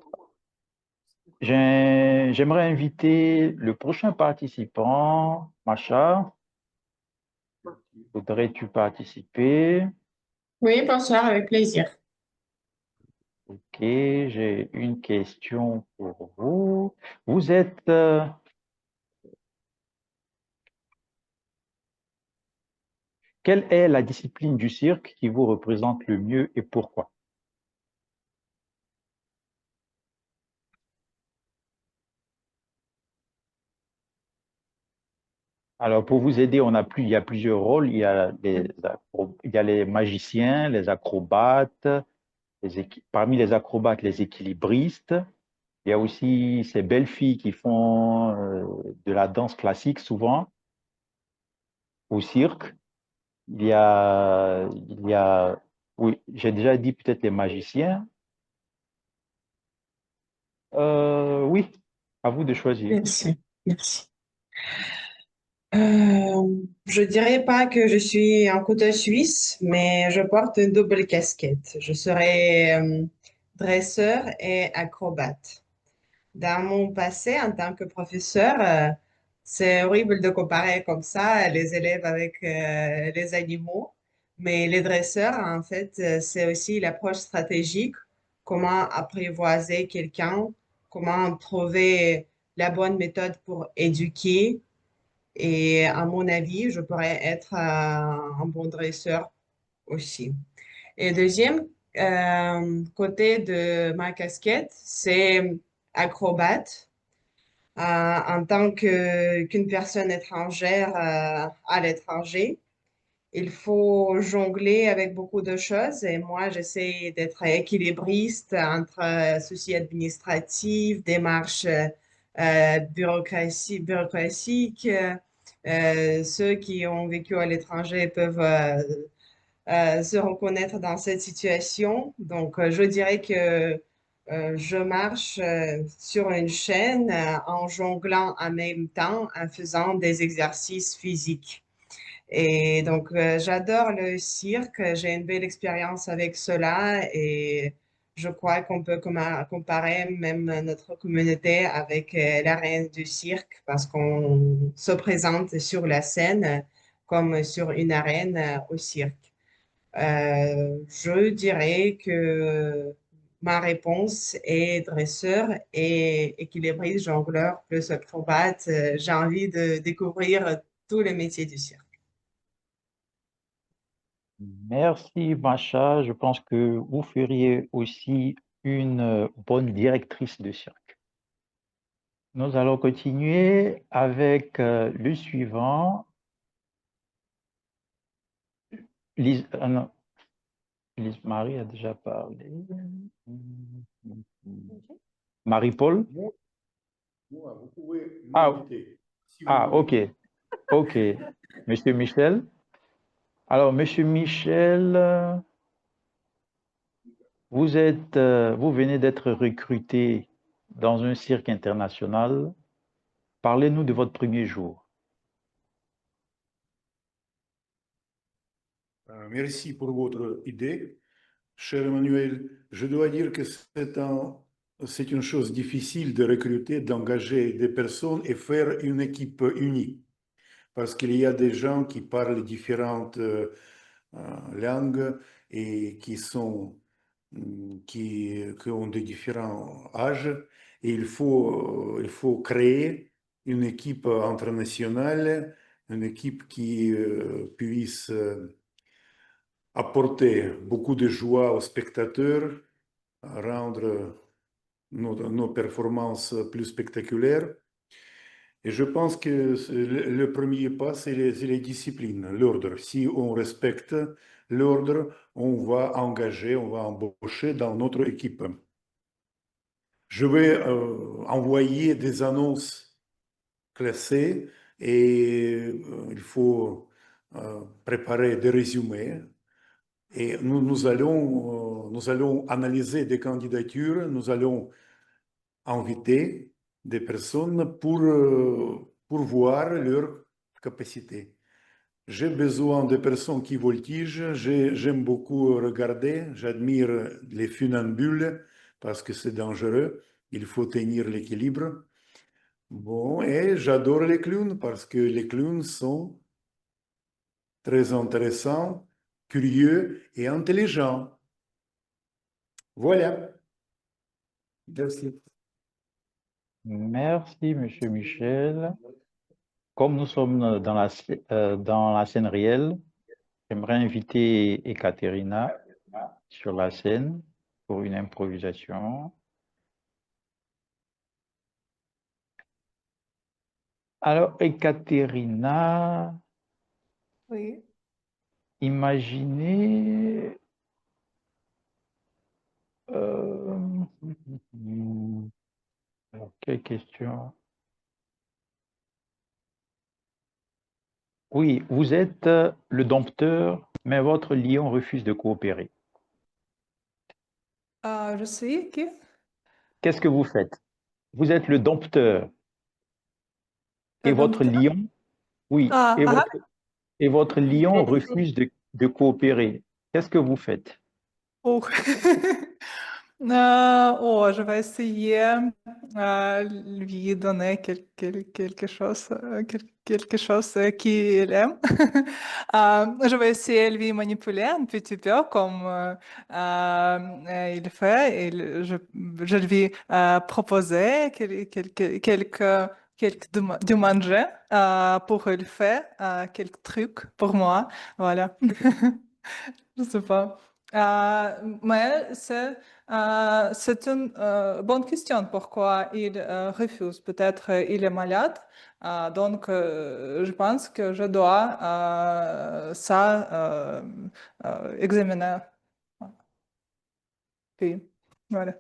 J'aimerais inviter le prochain participant, Macha. Voudrais-tu participer? Oui, bonsoir, avec plaisir. Ok, j'ai une question pour vous. Vous êtes quelle est la discipline du cirque qui vous représente le mieux et pourquoi? Alors, pour vous aider, il y a plusieurs rôles. Il y a les magiciens, les acrobates, parmi les acrobates, les équilibristes. Il y a aussi ces belles filles qui font de la danse classique souvent au cirque. Oui, j'ai déjà dit peut-être les magiciens. Oui, à vous de choisir. Merci, merci. Je dirais pas que je suis un couteau suisse, mais je porte une double casquette. Je serai dresseur et acrobate. Dans mon passé, en tant que professeur, c'est horrible de comparer comme ça les élèves avec les animaux, mais les dresseurs, en fait, c'est aussi l'approche stratégique, comment apprivoiser quelqu'un, comment trouver la bonne méthode pour éduquer. Et à mon avis, je pourrais être un bon dresseur aussi. Et deuxième côté de ma casquette, c'est acrobate. En tant qu'une personne étrangère à l'étranger, il faut jongler avec beaucoup de choses et moi, j'essaie d'être équilibriste entre soucis administratifs, démarches bureaucratiques. Ceux qui ont vécu à l'étranger peuvent se reconnaître dans cette situation. Donc, je dirais que je marche sur une chaîne en jonglant en même temps, en faisant des exercices physiques. Et donc, j'adore le cirque. J'ai une belle expérience avec cela et je crois qu'on peut comparer même notre communauté avec la reine du cirque parce qu'on se présente sur la scène comme sur une arène au cirque. Je dirais que ma réponse est dresseur et équilibriste, jongleur plus acrobate. J'ai envie de découvrir tous les métiers du cirque. Merci, Macha. Je pense que vous feriez aussi une bonne directrice de cirque. Nous allons continuer avec le suivant. Non, Lise-Marie a déjà parlé. Marie-Paul? Moi, vous pouvez Ah, m'inviter si vous ah, voulez. ok, ok. Monsieur Michel. Alors, Monsieur Michel, vous venez d'être recruté dans un cirque international. Parlez-nous de votre premier jour. Merci pour votre idée. Cher Emmanuel, je dois dire que c'est une chose difficile de recruter, d'engager des personnes et faire une équipe unie. Parce qu'il y a des gens qui parlent différentes langues et qui ont de différents âges. Et il faut créer une équipe internationale, une équipe qui puisse apporter beaucoup de joie aux spectateurs, rendre nos performances plus spectaculaires. Et je pense que le premier pas, c'est les disciplines, l'ordre. Si on respecte l'ordre, on va engager, on va embaucher dans notre équipe. Je vais envoyer des annonces classées et il faut préparer des résumés. Et nous allons analyser des candidatures, nous allons inviter des personnes pour voir leur capacité. J'ai besoin de personnes qui voltigent, j'aime beaucoup regarder, j'admire les funambules parce que c'est dangereux, il faut tenir l'équilibre. Bon, et j'adore les clowns parce que les clowns sont très intéressants, curieux et intelligents. Voilà. Merci. Merci, Monsieur Michel. Comme nous sommes dans la scène réelle, j'aimerais inviter Ekaterina sur la scène pour une improvisation. Alors, Ekaterina, Oui. imaginez alors, quelle question? Oui, vous êtes le dompteur, mais votre lion refuse de coopérer. Je suis qui? Qu'est-ce que vous faites? Vous êtes le dompteur et Le votre dompteur? lion, oui, Ah, ah, et votre lion refuse de coopérer. Qu'est-ce que vous faites? oh. Oh, je vais essayer lui donner quelque chose, quelque chose qu'il aime. Je vais essayer de lui manipuler un petit peu comme il fait. Je lui proposer quelques de manger pour il faire quelques trucs pour moi. Voilà. Je sais pas. Mais c'est une bonne question. Pourquoi il refuse? Peut-être il est malade. Donc, je pense que je dois examiner. Puis, voilà.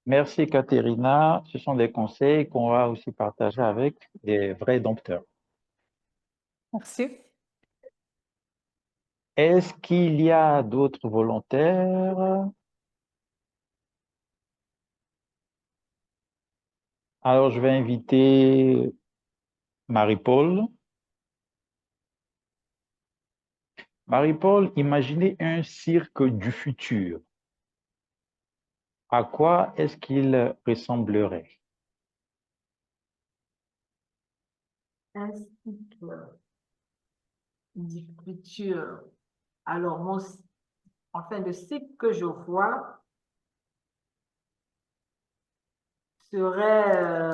Merci, Katerina. Ce sont des conseils qu'on va aussi partager avec des vrais dompteurs. Merci. Est-ce qu'il y a d'autres volontaires? Alors, je vais inviter Marie-Paul. Marie-Paul, imaginez un cirque du futur. À quoi est-ce qu'il ressemblerait? Un cycle du futur. Alors, enfin, le cycle que je vois serait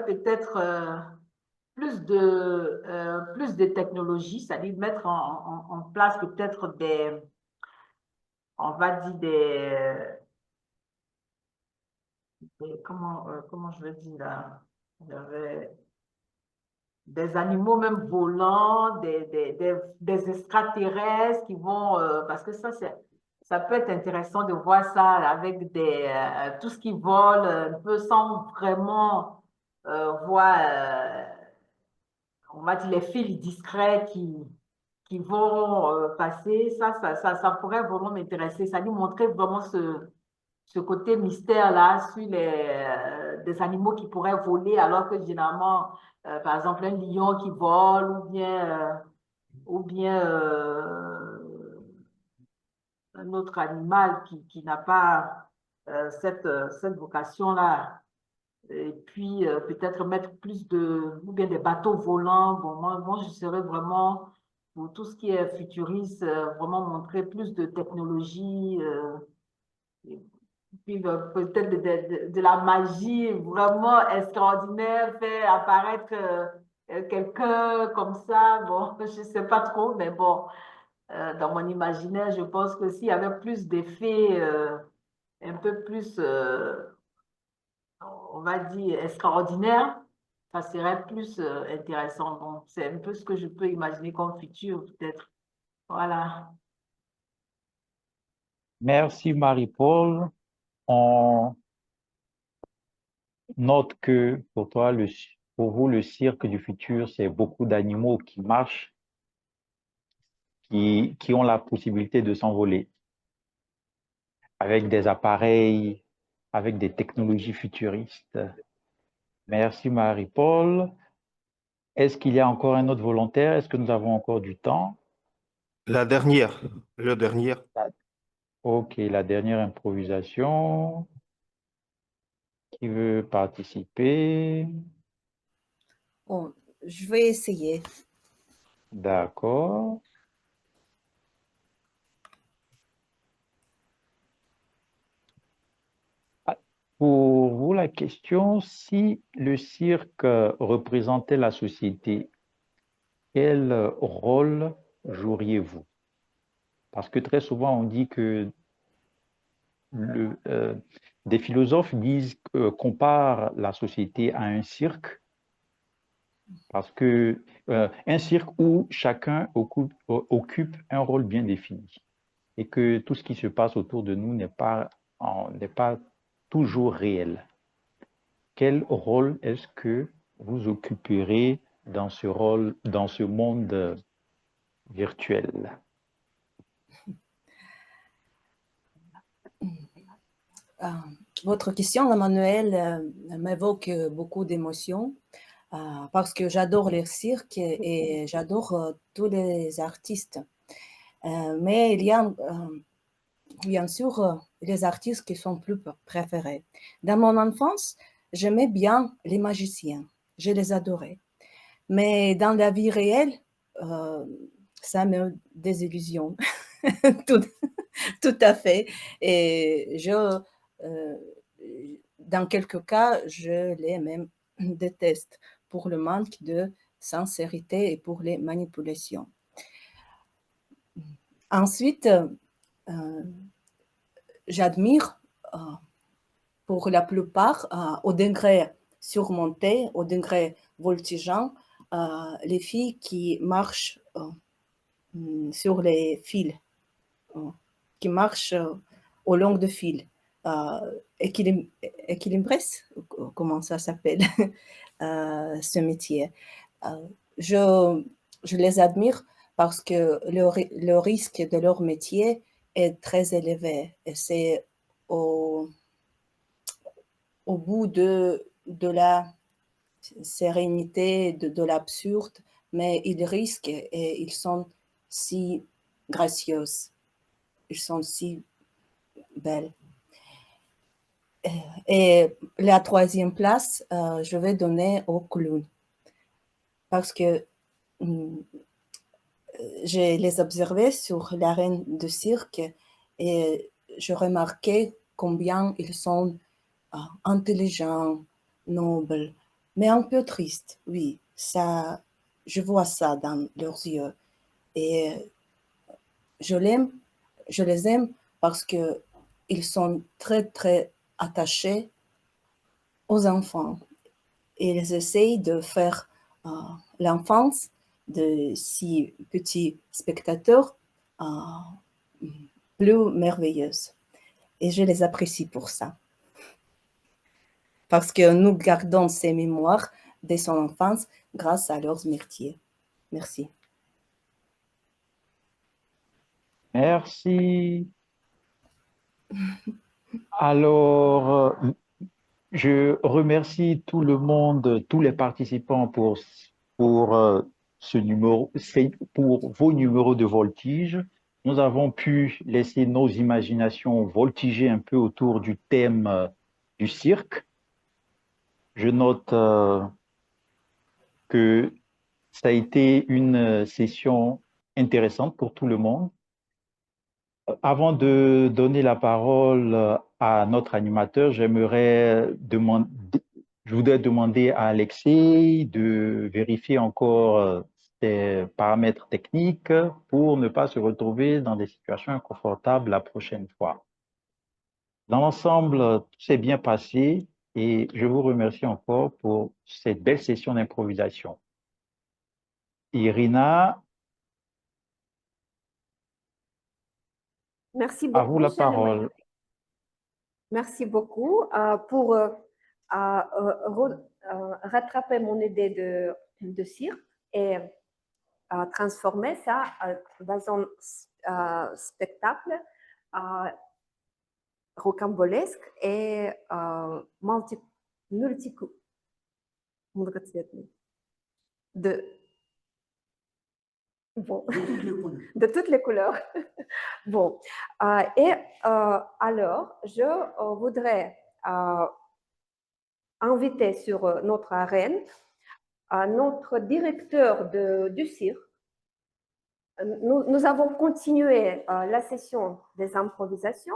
peut-être plus de technologies, c'est-à-dire mettre en place peut-être on va dire comment je veux dire là, des animaux même volants, des extraterrestres qui vont, parce que ça ça peut être intéressant de voir ça avec tout ce qui vole, un peu sans vraiment voir, on va dire, les fils discrets qui vont passer. Ça pourrait vraiment m'intéresser. Ça nous montrait vraiment ce côté mystère-là sur des animaux qui pourraient voler, alors que généralement, par exemple, un lion qui vole ou bien un autre animal qui n'a pas cette vocation-là. Et puis, peut-être mettre plus ou bien des bateaux volants. Bon, moi, je serais vraiment pour tout ce qui est futuriste, vraiment montrer plus de technologie, et puis peut-être de la magie vraiment extraordinaire, faire apparaître quelqu'un comme ça. Bon, je ne sais pas trop, mais bon, dans mon imaginaire, je pense que s'il y avait plus d'effets, un peu plus, on va dire, extraordinaires, ça serait plus intéressant. Donc, c'est un peu ce que je peux imaginer comme futur, peut-être. Voilà. Merci Marie-Paul. On note que pour toi, pour vous, le cirque du futur, c'est beaucoup d'animaux qui marchent, qui ont la possibilité de s'envoler avec des appareils, avec des technologies futuristes. Merci Marie-Paul. Est-ce qu'il y a encore un autre volontaire? Est-ce que nous avons encore du temps? La dernière, le dernier. Ok, la dernière improvisation. Qui veut participer? Bon, je vais essayer. D'accord. Pour vous, la question, si le cirque représentait la société, quel rôle joueriez-vous? Parce que très souvent, on dit que des philosophes disent, comparent la société à un cirque, parce que un cirque où chacun occupe un rôle bien défini et que tout ce qui se passe autour de nous n'est pas toujours réel. Quel rôle est-ce que vous occuperez dans ce rôle, dans ce monde virtuel? Votre question, Emmanuel, m'évoque beaucoup d'émotions parce que j'adore le cirque et j'adore tous les artistes. Mais il y a bien sûr les artistes qui sont plus préférés. Dans mon enfance, j'aimais bien les magiciens. Je les adorais. Mais dans la vie réelle, ça me désillusionne. Tout à fait. Et dans quelques cas, je les même déteste pour le manque de sincérité et pour les manipulations. Ensuite, j'admire pour la plupart, au degré surmonté, au degré voltigeant, les filles qui marchent sur les fils, qui marchent au long de fils, équilibriste, comment ça s'appelle, ce métier. Je les admire parce que le risque de leur métier est très élevé et c'est au bout de la sérénité, de l'absurde, mais ils risquent et ils sont si gracieuses, ils sont si belles. Et la troisième place, je vais donner au clown parce que je les observais sur l'arène de cirque et je remarquais combien ils sont intelligents, nobles, mais un peu tristes, oui. Ça, je vois ça dans leurs yeux. Et je les aime parce qu'ils sont très, très attachés aux enfants. Ils essayent de faire l'enfance de ces petits spectateurs plus merveilleuses. Et je les apprécie pour ça. Parce que nous gardons ces mémoires de son enfance grâce à leurs métiers. Merci. Merci. Alors, je remercie tout le monde, tous les participants pour ce numéro, pour vos numéros de voltige. Nous avons pu laisser nos imaginations voltiger un peu autour du thème du cirque. Je note que ça a été une session intéressante pour tout le monde. Avant de donner la parole à notre animateur, je voudrais demander à Alexei de vérifier encore ses paramètres techniques pour ne pas se retrouver dans des situations inconfortables la prochaine fois. Dans l'ensemble, tout s'est bien passé et je vous remercie encore pour cette belle session d'improvisation. Irina, Merci à vous beaucoup, la cher parole. Emmanuel. Merci beaucoup pour rattraper mon idée de cirque et transformer ça dans un spectacle rocambolesque et многоцветный. Bon. De toutes les couleurs. Bon. Alors, je voudrais inviter sur notre arène notre directeur du cirque. Nous avons continué la session des improvisations,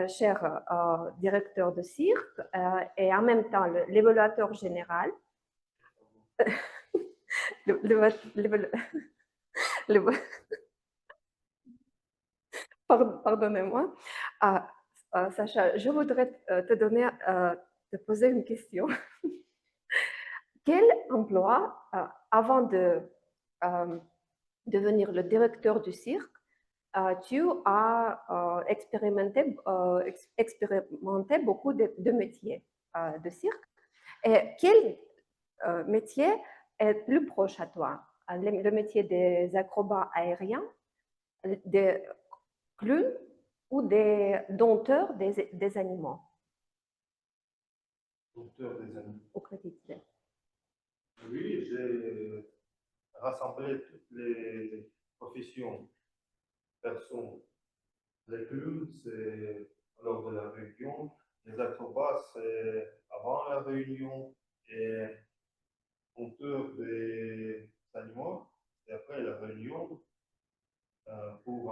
cher directeur de cirque, et en même temps l'évaluateur général. Pardonnez-moi. Sacha, je voudrais te poser une question. Quel emploi, avant de devenir le directeur du cirque, tu as expérimenté beaucoup de métiers de cirque? Et quel métier est plus proche à toi? Le métier des acrobats aériens, des clowns ou des dompteurs des animaux? Dompteurs des animaux. Au quotidien. Oui, j'ai rassemblé toutes les professions, personnes. Les clowns, c'est lors de la réunion. Les acrobats, c'est avant la réunion. Et dompteurs des animaux, c'est après la réunion. Pour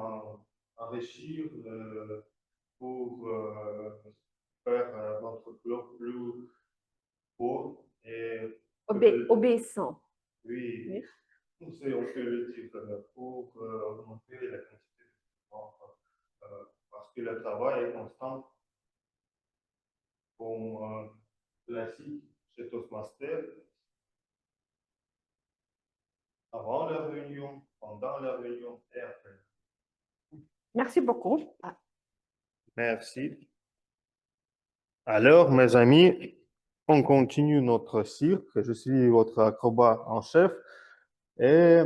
enrichir, pour faire notre club plus beau et obéissant. oui, on peut le dire pour augmenter la quantité de parce que le travail est constant. Comme classique chez Toastmaster, avant la réunion, pendant la réunion et après. Merci beaucoup. Merci. Alors, mes amis, on continue notre cirque. Je suis votre acrobat en chef et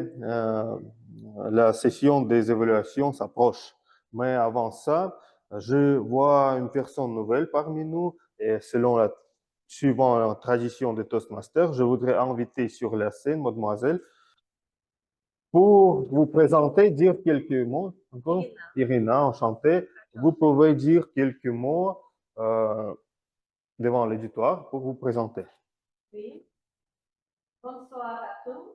la session des évaluations s'approche. Mais avant ça, je vois une personne nouvelle parmi nous et suivant la tradition de Toastmaster, je voudrais inviter sur la scène, mademoiselle, pour vous présenter, dire quelques mots. Encore? Irina, enchantée. Vous pouvez dire quelques mots devant l'auditoire pour vous présenter. Oui. Bonsoir à tous.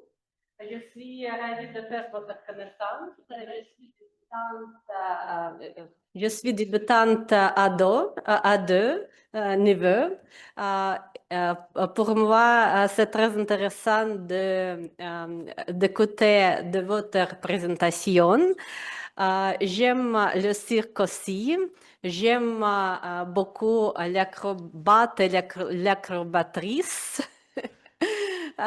Je suis ravie de faire votre connaissance. Je suis débutante A2, niveau. Pour moi, c'est très intéressant d'écouter de votre présentation. J'aime le cirque aussi. J'aime beaucoup l'acrobate et l'acrobatrice. Je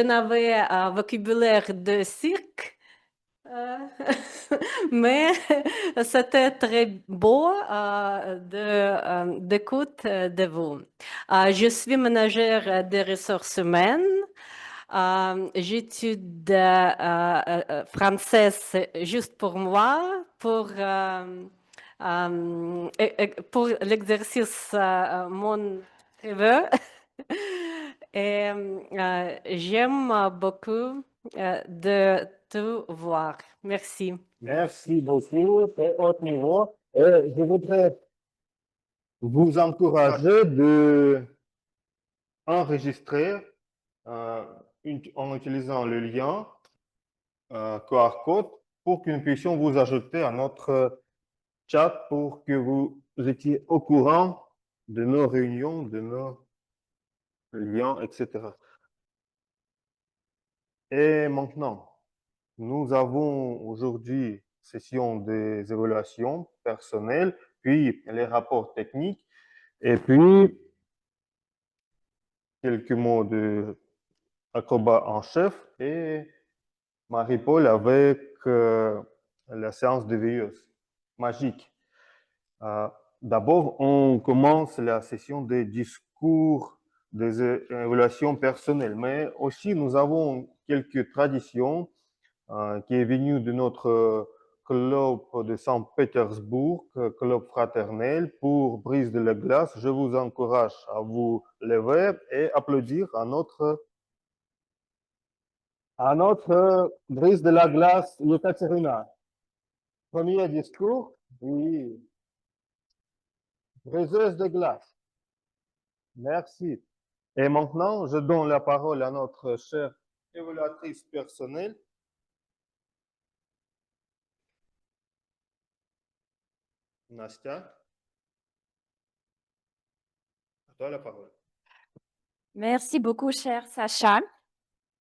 n'avais un vocabulaire de cirque, mais c'était très beau d'écoute de vous. Je suis ménagère des ressources humaines. J'étudie français juste pour moi, pour l'exercice mon cheveu. Et j'aime beaucoup de te voir. Merci. Merci beaucoup, c'est haut niveau. Et je voudrais vous encourager de enregistrer en utilisant le lien QR code pour que nous puissions vous ajouter à notre chat pour que vous étiez au courant de nos réunions, de nos liens, etc. Et maintenant, nous avons aujourd'hui session des évaluations personnelles, puis les rapports techniques, et puis quelques mots de Acrobat en chef et Marie-Paul avec la séance de veilleuse magique. D'abord, on commence la session des discours des évaluations personnelles, mais aussi nous avons quelques traditions qui est venue de notre club de Saint-Pétersbourg, club fraternel pour Brise de la glace. Je vous encourage à vous lever et applaudir à notre Brise de la glace, Yekaterina. Premier discours, oui. Briseuse de glace. Merci. Et maintenant, je donne la parole à notre chère évaluatrice personnelle. Nastya, à toi la parole. Merci beaucoup, cher Sacha.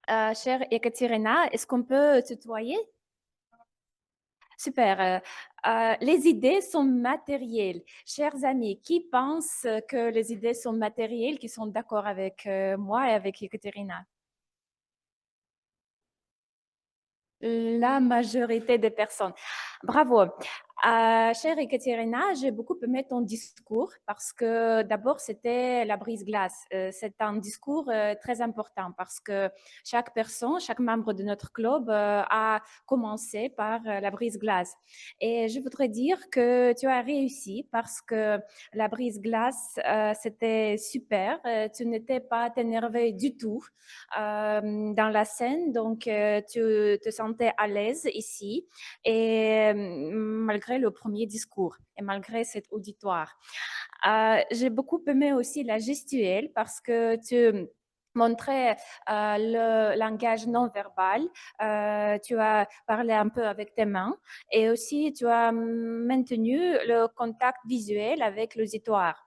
Chère Ekaterina, est-ce qu'on peut tutoyer? Super. Les idées sont matérielles. Chers amis, qui pensent que les idées sont matérielles, qui sont d'accord avec moi et avec Ekaterina? La majorité des personnes. Bravo. Chère Ekaterina, j'ai beaucoup aimé ton discours parce que d'abord, c'était la brise-glace. C'est un discours très important parce que chaque personne, chaque membre de notre club a commencé par la brise-glace. Et je voudrais dire que tu as réussi parce que la brise-glace, c'était super. Tu n'étais pas énervé du tout dans la scène, donc tu te sentais à l'aise ici. Et malgré le premier discours et malgré cet auditoire. J'ai beaucoup aimé aussi la gestuelle parce que tu montrais le langage non verbal. Tu as parlé un peu avec tes mains et aussi tu as maintenu le contact visuel avec l'auditoire.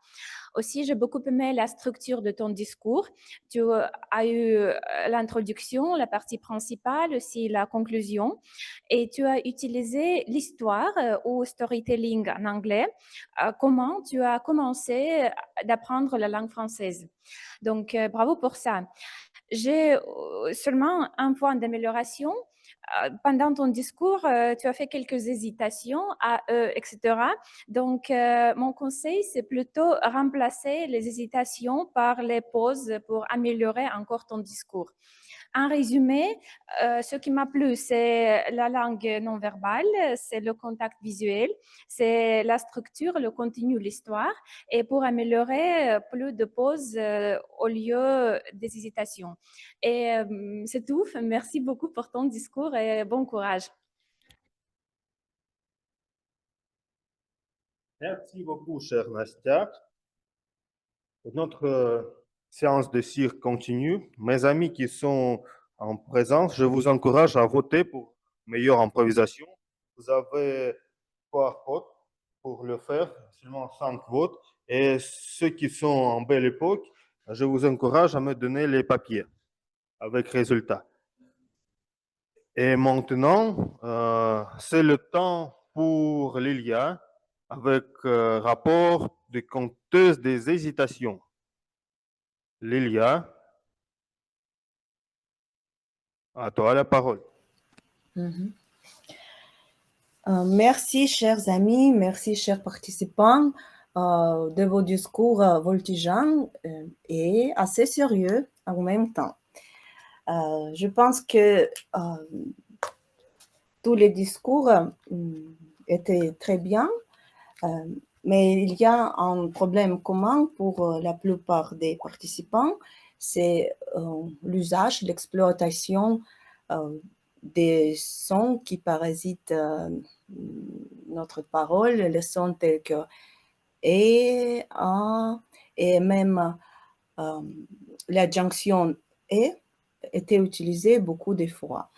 Aussi, j'ai beaucoup aimé la structure de ton discours. Tu as eu l'introduction, la partie principale, aussi la conclusion. Et tu as utilisé l'histoire ou storytelling en anglais. Comment tu as commencé d'apprendre la langue française. Donc, bravo pour ça. J'ai seulement un point d'amélioration. Pendant ton discours, tu as fait quelques hésitations, etc. Donc, mon conseil, c'est plutôt remplacer les hésitations par les pauses pour améliorer encore ton discours. En résumé, ce qui m'a plu, c'est la langue non verbale, c'est le contact visuel, c'est la structure, le contenu, l'histoire. Et pour améliorer, plus de pauses au lieu des hésitations. Et c'est tout. Merci beaucoup pour ton discours et bon courage. Merci beaucoup, chère Nastya. Notre séance de cirque continue. Mes amis qui sont en présence, je vous encourage à voter pour meilleure improvisation. Vous avez 3 votes pour le faire, seulement 5 votes. Et ceux qui sont en belle époque, je vous encourage à me donner les papiers avec résultat. Et maintenant, c'est le temps pour Lilia avec rapport de conteuse des hésitations. Lilia, à toi la parole. Merci, chers amis, merci, chers participants, de vos discours voltigeants et assez sérieux en même temps. Je pense que tous les discours étaient très bien, mais il y a un problème commun pour la plupart des participants, c'est l'usage, l'exploitation des sons qui parasitent notre parole, les sons tels que et, a, et même l'adjonction et était utilisée beaucoup de fois.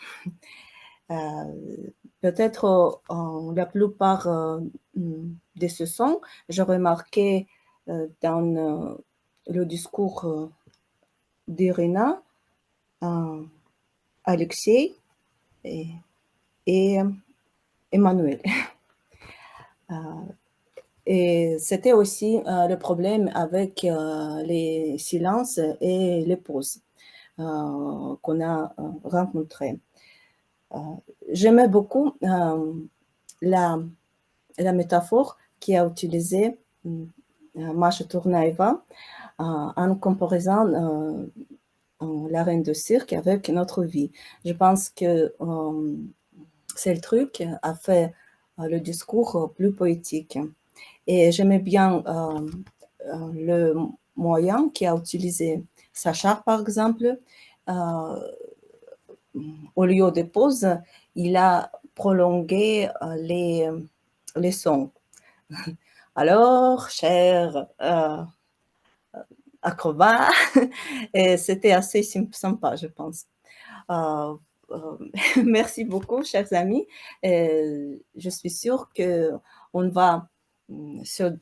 Peut-être la plupart de ce sons, j'ai remarqué dans le discours d'Irina, Alexei et Emmanuel. Et c'était aussi le problème avec les silences et les pauses qu'on a rencontrés. J'aimais beaucoup la métaphore qui a utilisée Masha Tournaeva en comparaison la reine de cirque avec notre vie. Je pense que c'est le truc a fait le discours plus poétique. Et j'aimais bien le moyen qui a utilisé Sacha, par exemple. Au lieu de pause, il a prolongé les sons. Alors, cher acrobat, c'était assez sympa, je pense. Merci beaucoup, chers amis. Je suis sûre qu'on va se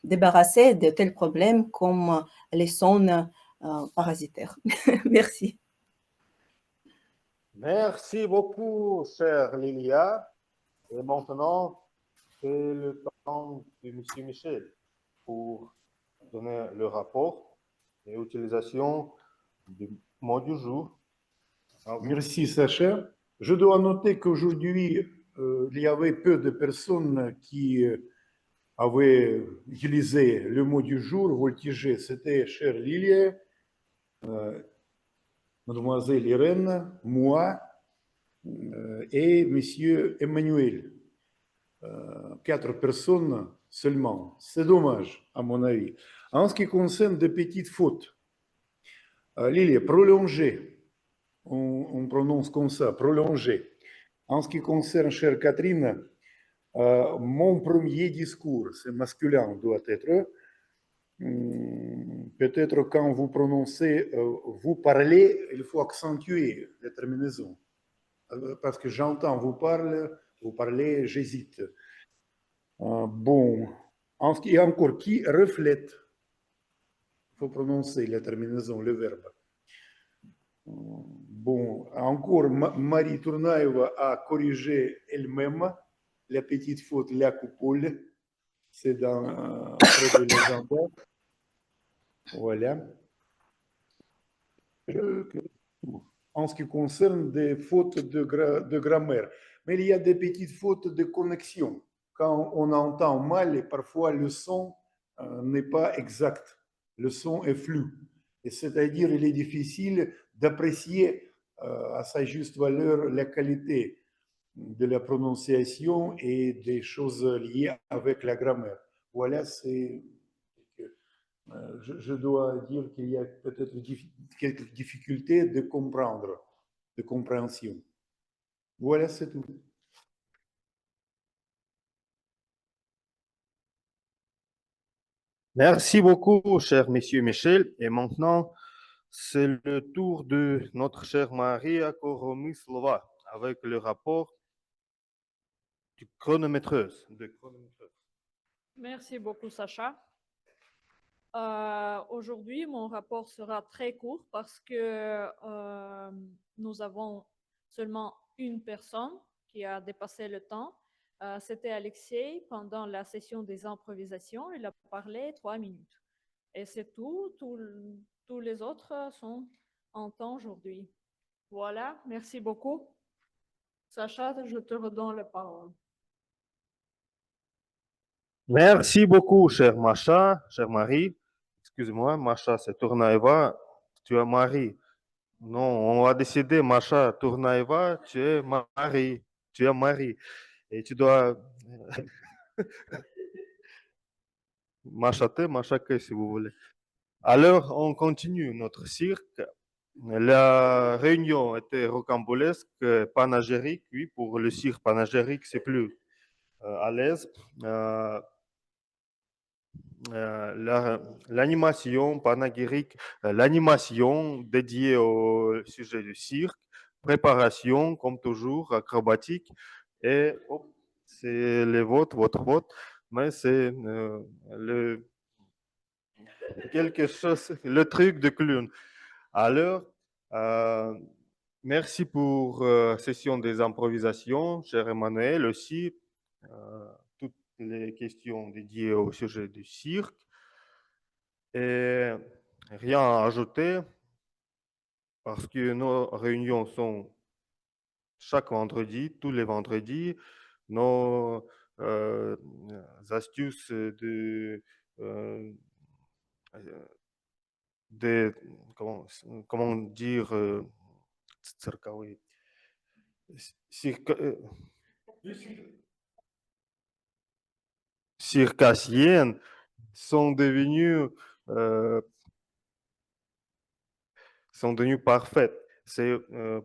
débarrasser de tels problèmes comme les sons parasitaires. Merci. Merci beaucoup, chère Lilia. Et maintenant, c'est le temps de M. Michel pour donner le rapport et l'utilisation du mot du jour. Merci, Sacha. Je dois noter qu'aujourd'hui, il y avait peu de personnes qui avaient utilisé le mot du jour, voltiger. C'était chère Lilia, mademoiselle Irène, moi et monsieur Emmanuel. 4 personnes seulement. C'est dommage, à mon avis. En ce qui concerne des petites fautes, Lilia, prolonger, on prononce comme ça, prolonger. En ce qui concerne, chère Catherine, mon premier discours, c'est masculin, doit être. Peut-être quand vous prononcez, vous parlez, il faut accentuer la terminaison. Parce que j'entends vous parlez, j'hésite. Bon, en ce qui est encore qui reflète, il faut prononcer la terminaison, le verbe. Bon, encore Marie Tournaeva a corrigé elle-même la petite faute, la coupole, c'est dans près de l'agenda. Voilà. En ce qui concerne des fautes de grammaire, mais il y a des petites fautes de connexion. Quand on entend mal, et parfois le son n'est pas exact, le son est flou. Et c'est-à-dire, il est difficile d'apprécier à sa juste valeur la qualité de la prononciation et des choses liées avec la grammaire. Voilà, c'est... Je dois dire qu'il y a peut-être quelques difficultés de comprendre, de compréhension. Voilà, c'est tout. Merci beaucoup, cher monsieur Michel. Et maintenant, c'est le tour de notre chère Maria Koromislova avec le rapport du chronométreuse. Merci beaucoup, Sacha. Aujourd'hui, mon rapport sera très court parce que nous avons seulement une personne qui a dépassé le temps. C'était Alexei pendant la session des improvisations. Il a parlé 3 minutes. Et c'est tout. Tous les autres sont en temps aujourd'hui. Voilà, merci beaucoup. Sacha, je te redonne la parole. Merci beaucoup, chère Macha, chère Marie. Excuse-moi, Macha, c'est Tournaeva. Tu es Marie. Non, on va décider, Macha, Tournaeva, tu es Marie. Tu es Marie. Et tu dois machater, machaquer si vous voulez. Alors, on continue notre cirque. La réunion était rocambolesque, panagérique, oui, pour le cirque panagérique, c'est plus à l'aise. L'animation panégyrique, l'animation dédiée au sujet du cirque, préparation, comme toujours, acrobatique, et c'est votre vote, mais c'est quelque chose, le truc de clown. Alors, merci pour session des improvisations, cher Emmanuel, aussi. Toutes les questions dédiées au sujet du cirque. Et rien à ajouter parce que nos réunions sont chaque vendredi, tous les vendredis. Nos astuces comment dire, circassiennes sont devenues parfaites. C'est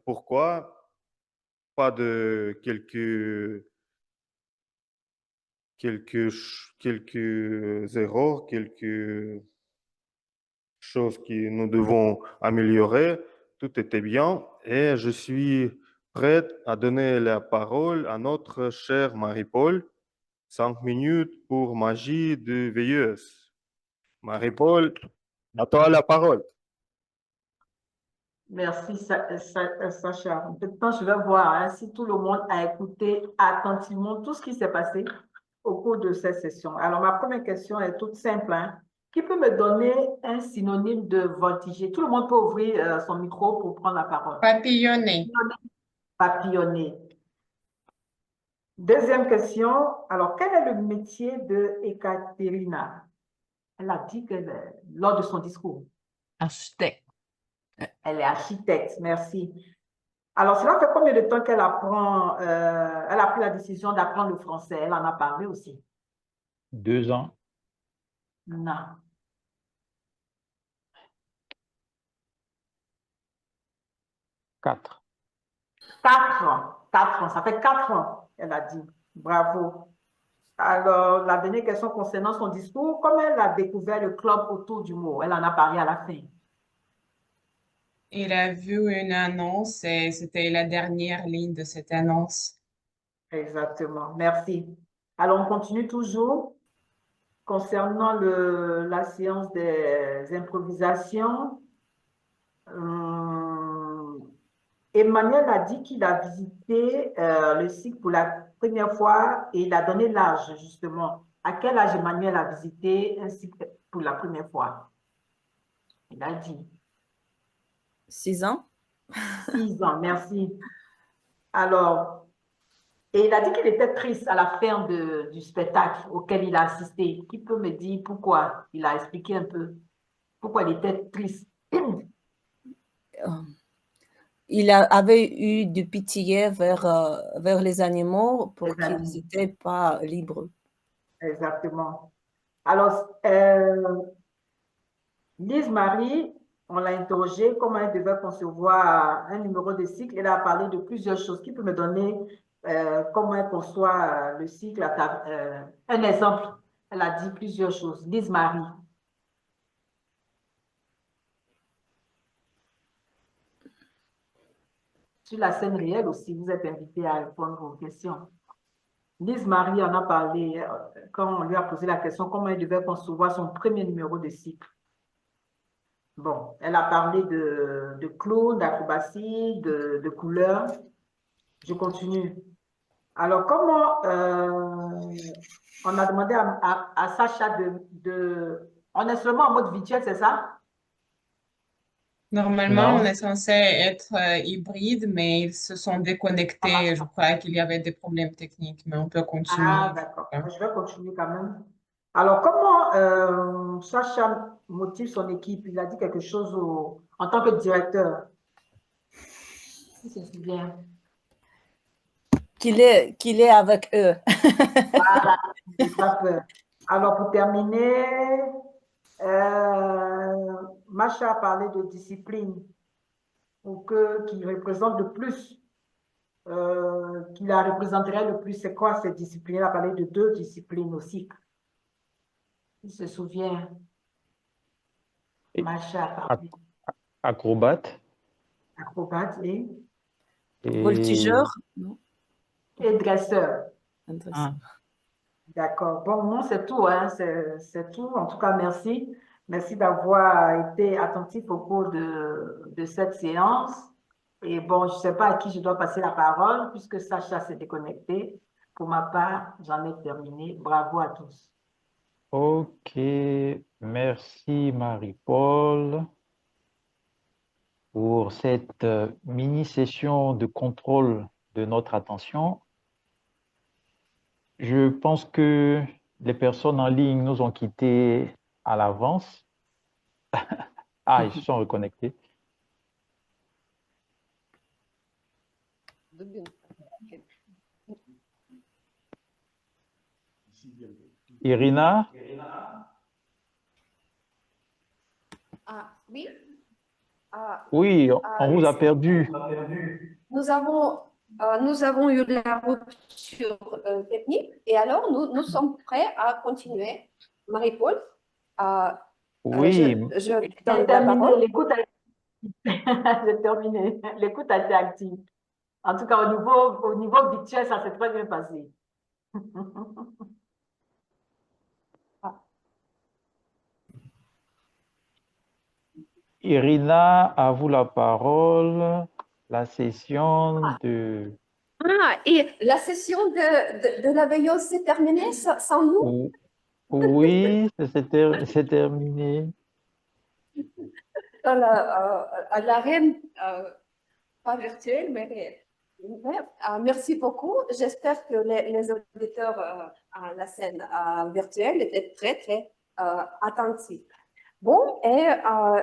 pourquoi pas de quelques erreurs, quelques choses que nous devons améliorer. Tout était bien et je suis prête à donner la parole à notre chère Marie-Paul. 5 minutes pour magie de veilleuse. Marie-Paul, à toi la parole. Merci, Sacha. Maintenant, je vais voir hein, si tout le monde a écouté attentivement tout ce qui s'est passé au cours de cette session. Alors, ma première question est toute simple. Hein. Qui peut me donner un synonyme de voltiger? Tout le monde peut ouvrir son micro pour prendre la parole. Papillonner. Papillonner. Deuxième question. Alors, quel est le métier de Ekaterina? Elle a dit que lors de son discours. Architecte. Elle est architecte, merci. Alors, cela fait combien de temps qu'elle apprend, elle a pris la décision d'apprendre le français? Elle en a parlé aussi. 2 ans. Non. 4. 4 ans. 4 ans. Ça fait 4 ans, elle a dit. Bravo. Alors, la dernière question concernant son discours, comment elle a découvert le club autour du mot? Elle en a parlé à la fin. Il a vu une annonce et c'était la dernière ligne de cette annonce. Exactement. Merci. Alors, on continue toujours. Concernant la séance des improvisations, Emmanuel a dit qu'il a visité le site pour la première fois et il a donné l'âge, justement. À quel âge Emmanuel a visité un site pour la première fois? Il a dit. 6 ans. 6 ans, merci. Alors, et il a dit qu'il était triste à la fin du spectacle auquel il a assisté. Qui peut me dire pourquoi? Il a expliqué un peu pourquoi il était triste. Il avait eu du pitié vers les animaux pour qu'ils n'étaient pas libres. Exactement. Alors, Lise-Marie, on l'a interrogée comment elle devait concevoir un numéro de cycle. Elle a parlé de plusieurs choses. Qui peut me donner comment elle conçoit le cycle? Un exemple. Elle a dit plusieurs choses. Lise-Marie. Sur la scène réelle aussi, vous êtes invité à répondre aux questions. Lise-Marie en a parlé quand on lui a posé la question comment elle devait concevoir son premier numéro de cycle. Bon, elle a parlé de clown, d'acrobatie, de couleurs. Je continue. Alors, comment on a demandé à Sacha on est seulement en mode virtuel, c'est ça? Normalement, on est censé être hybride, mais ils se sont déconnectés. Je crois qu'il y avait des problèmes techniques, mais on peut continuer. Ah, d'accord. Je vais continuer quand même. Alors, comment Sacha motive son équipe? Il a dit quelque chose en tant que directeur. Si c'est bien. Qu'il est avec eux. Voilà, j'ai pas peur. Alors, pour terminer, Macha a parlé de discipline qu'il représente le plus, qui la représenterait le plus. C'est quoi cette discipline? Elle a parlé de 2 disciplines aussi. Il se souvient. Macha a parlé. Acrobate. Acrobate et Voltigeur. Et dresseur. Ah. D'accord. Bon, non, c'est tout, hein. C'est tout. En tout cas, merci. Merci d'avoir été attentif au cours de cette séance. Et bon, je ne sais pas à qui je dois passer la parole puisque Sacha s'est déconnecté. Pour ma part, j'en ai terminé. Bravo à tous. Ok, merci Marie-Paul pour cette mini-session de contrôle de notre attention. Je pense que les personnes en ligne nous ont quittés à l'avance. Ah, ils se sont reconnectés. Irina? Oui. Oui, on vous a perdu. Nous avons eu la rupture technique et alors nous sommes prêts à continuer. Marie-Paul, Oui, je donne la parole. L'écoute j'ai terminé. L'écoute a été active. En tout cas, au niveau virtuel, ça s'est très bien passé. Irina, à vous la parole. La session de... Et la session de la veilleuse s'est terminée sans nous? Oui, c'est terminé. À l'arène, pas virtuelle, mais réelle. Merci beaucoup. J'espère que les auditeurs à la scène virtuelle étaient très, très attentifs. Bon, et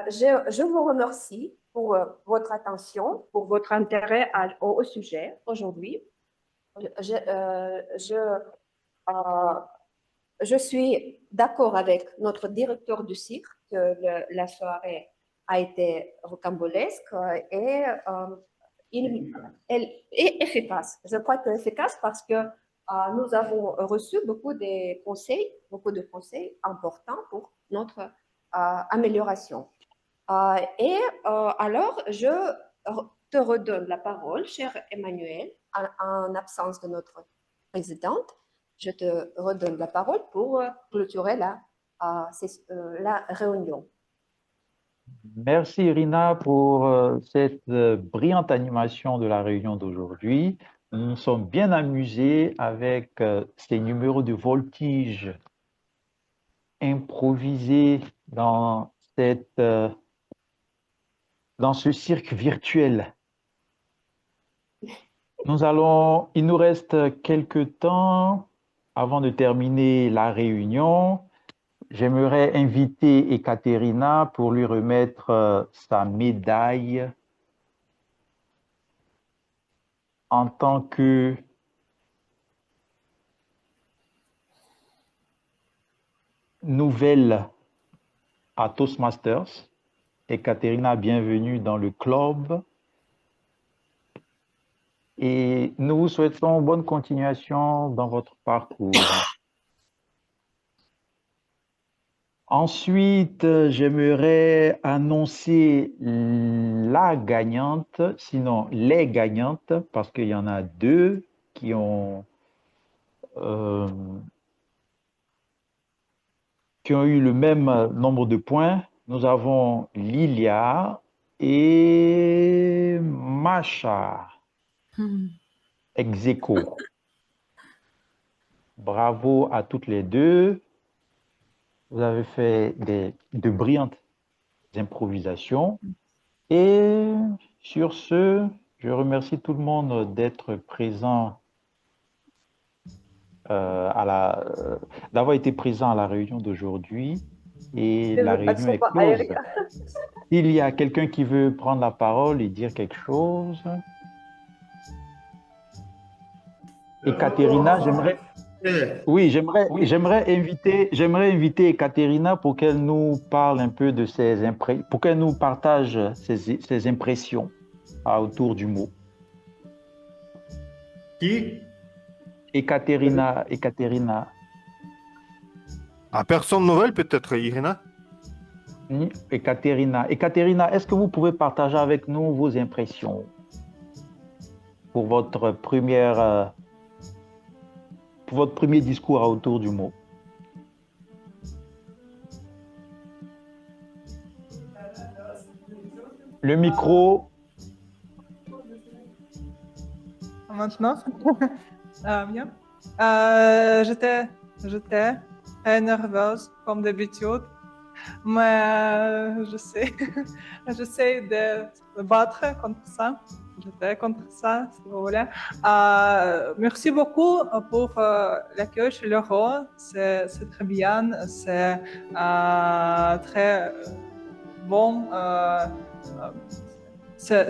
je vous remercie pour votre attention, pour votre intérêt au sujet aujourd'hui. Je suis d'accord avec notre directeur du cirque que la soirée a été rocambolesque et elle est efficace. Je crois qu'elle est efficace parce que nous avons reçu beaucoup de conseils importants pour notre amélioration. Alors, je te redonne la parole, cher Emmanuel, en absence de notre présidente. Je te redonne la parole pour clôturer la réunion. Merci Irina pour cette brillante animation de la réunion d'aujourd'hui. Nous nous sommes bien amusés avec ces numéros de voltige improvisés dans ce cirque virtuel. Il nous reste quelques temps avant de terminer la réunion. J'aimerais inviter Ekaterina pour lui remettre sa médaille en tant que nouvelle à Toastmasters. Ekaterina, bienvenue dans le club. Et nous vous souhaitons bonne continuation dans votre parcours. Ensuite, j'aimerais annoncer la gagnante, sinon les gagnantes, parce qu'il y en a 2 qui ont eu le même nombre de points. Nous avons Lilia et Macha, ex aequo. Bravo à toutes les deux. Vous avez fait de brillantes improvisations. Et sur ce, je remercie tout le monde d'être présent, d'avoir été présent à la réunion d'aujourd'hui. Et la réunion est close. S'il y a quelqu'un qui veut prendre la parole et dire quelque chose. Et Katerina, j'aimerais inviter Katerina pour qu'elle nous parle un peu de pour qu'elle nous partage ses impressions autour du mot. Qui? Ekaterina. Personne nouvelle peut-être, Irina? Ekaterina, est-ce que vous pouvez partager avec nous vos impressions pour votre premier discours autour du mot? Le micro. Maintenant? Bien. J'étais très nerveuse, comme d'habitude, mais j'essaie de me battre contre ça. J'étais contre ça, si vous voulez. Merci beaucoup pour l'accueil chaleureux. C'est très bien, c'est très bon. C'est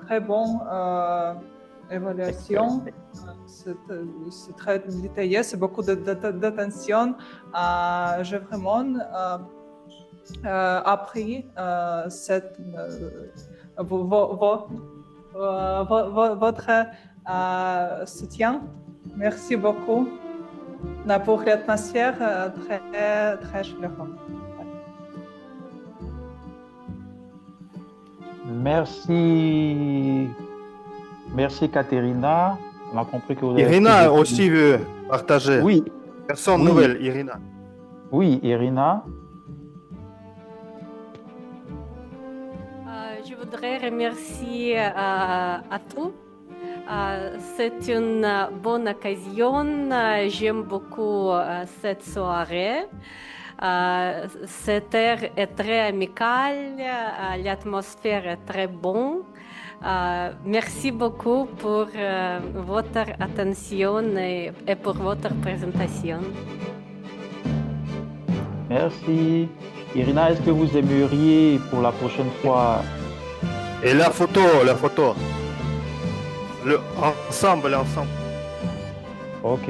très bon évaluation. C'est très détaillé, c'est beaucoup d'attention. J'ai vraiment appris votre soutien. Merci beaucoup pour l'atmosphère très, très chaleureuse. Merci Katerina. On a compris que vous avez... Irina aussi veut partager. Oui. Personne nouvelle, Irina. Oui, Irina. Je voudrais remercier à tous. C'est une bonne occasion. J'aime beaucoup cette soirée. Cet air est très amical. L'atmosphère est très bonne. Merci beaucoup pour votre attention et pour votre présentation. Merci. Irina, est-ce que vous aimeriez pour la prochaine fois... Et la photo. Ensemble. Ok.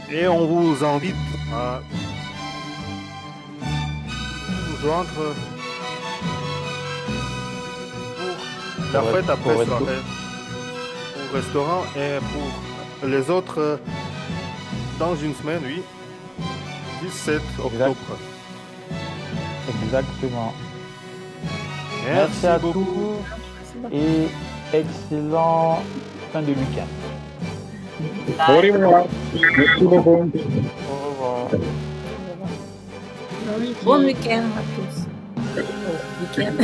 Et on vous invite à nous joindre pour la fête après soirée, au restaurant et pour les autres dans une semaine, oui, 17 octobre. Exactement. Merci à beaucoup. tous et excellent fin de week-end. Au revoir. Merci beaucoup. Au revoir. Bon week-end à tous. Bon week-end.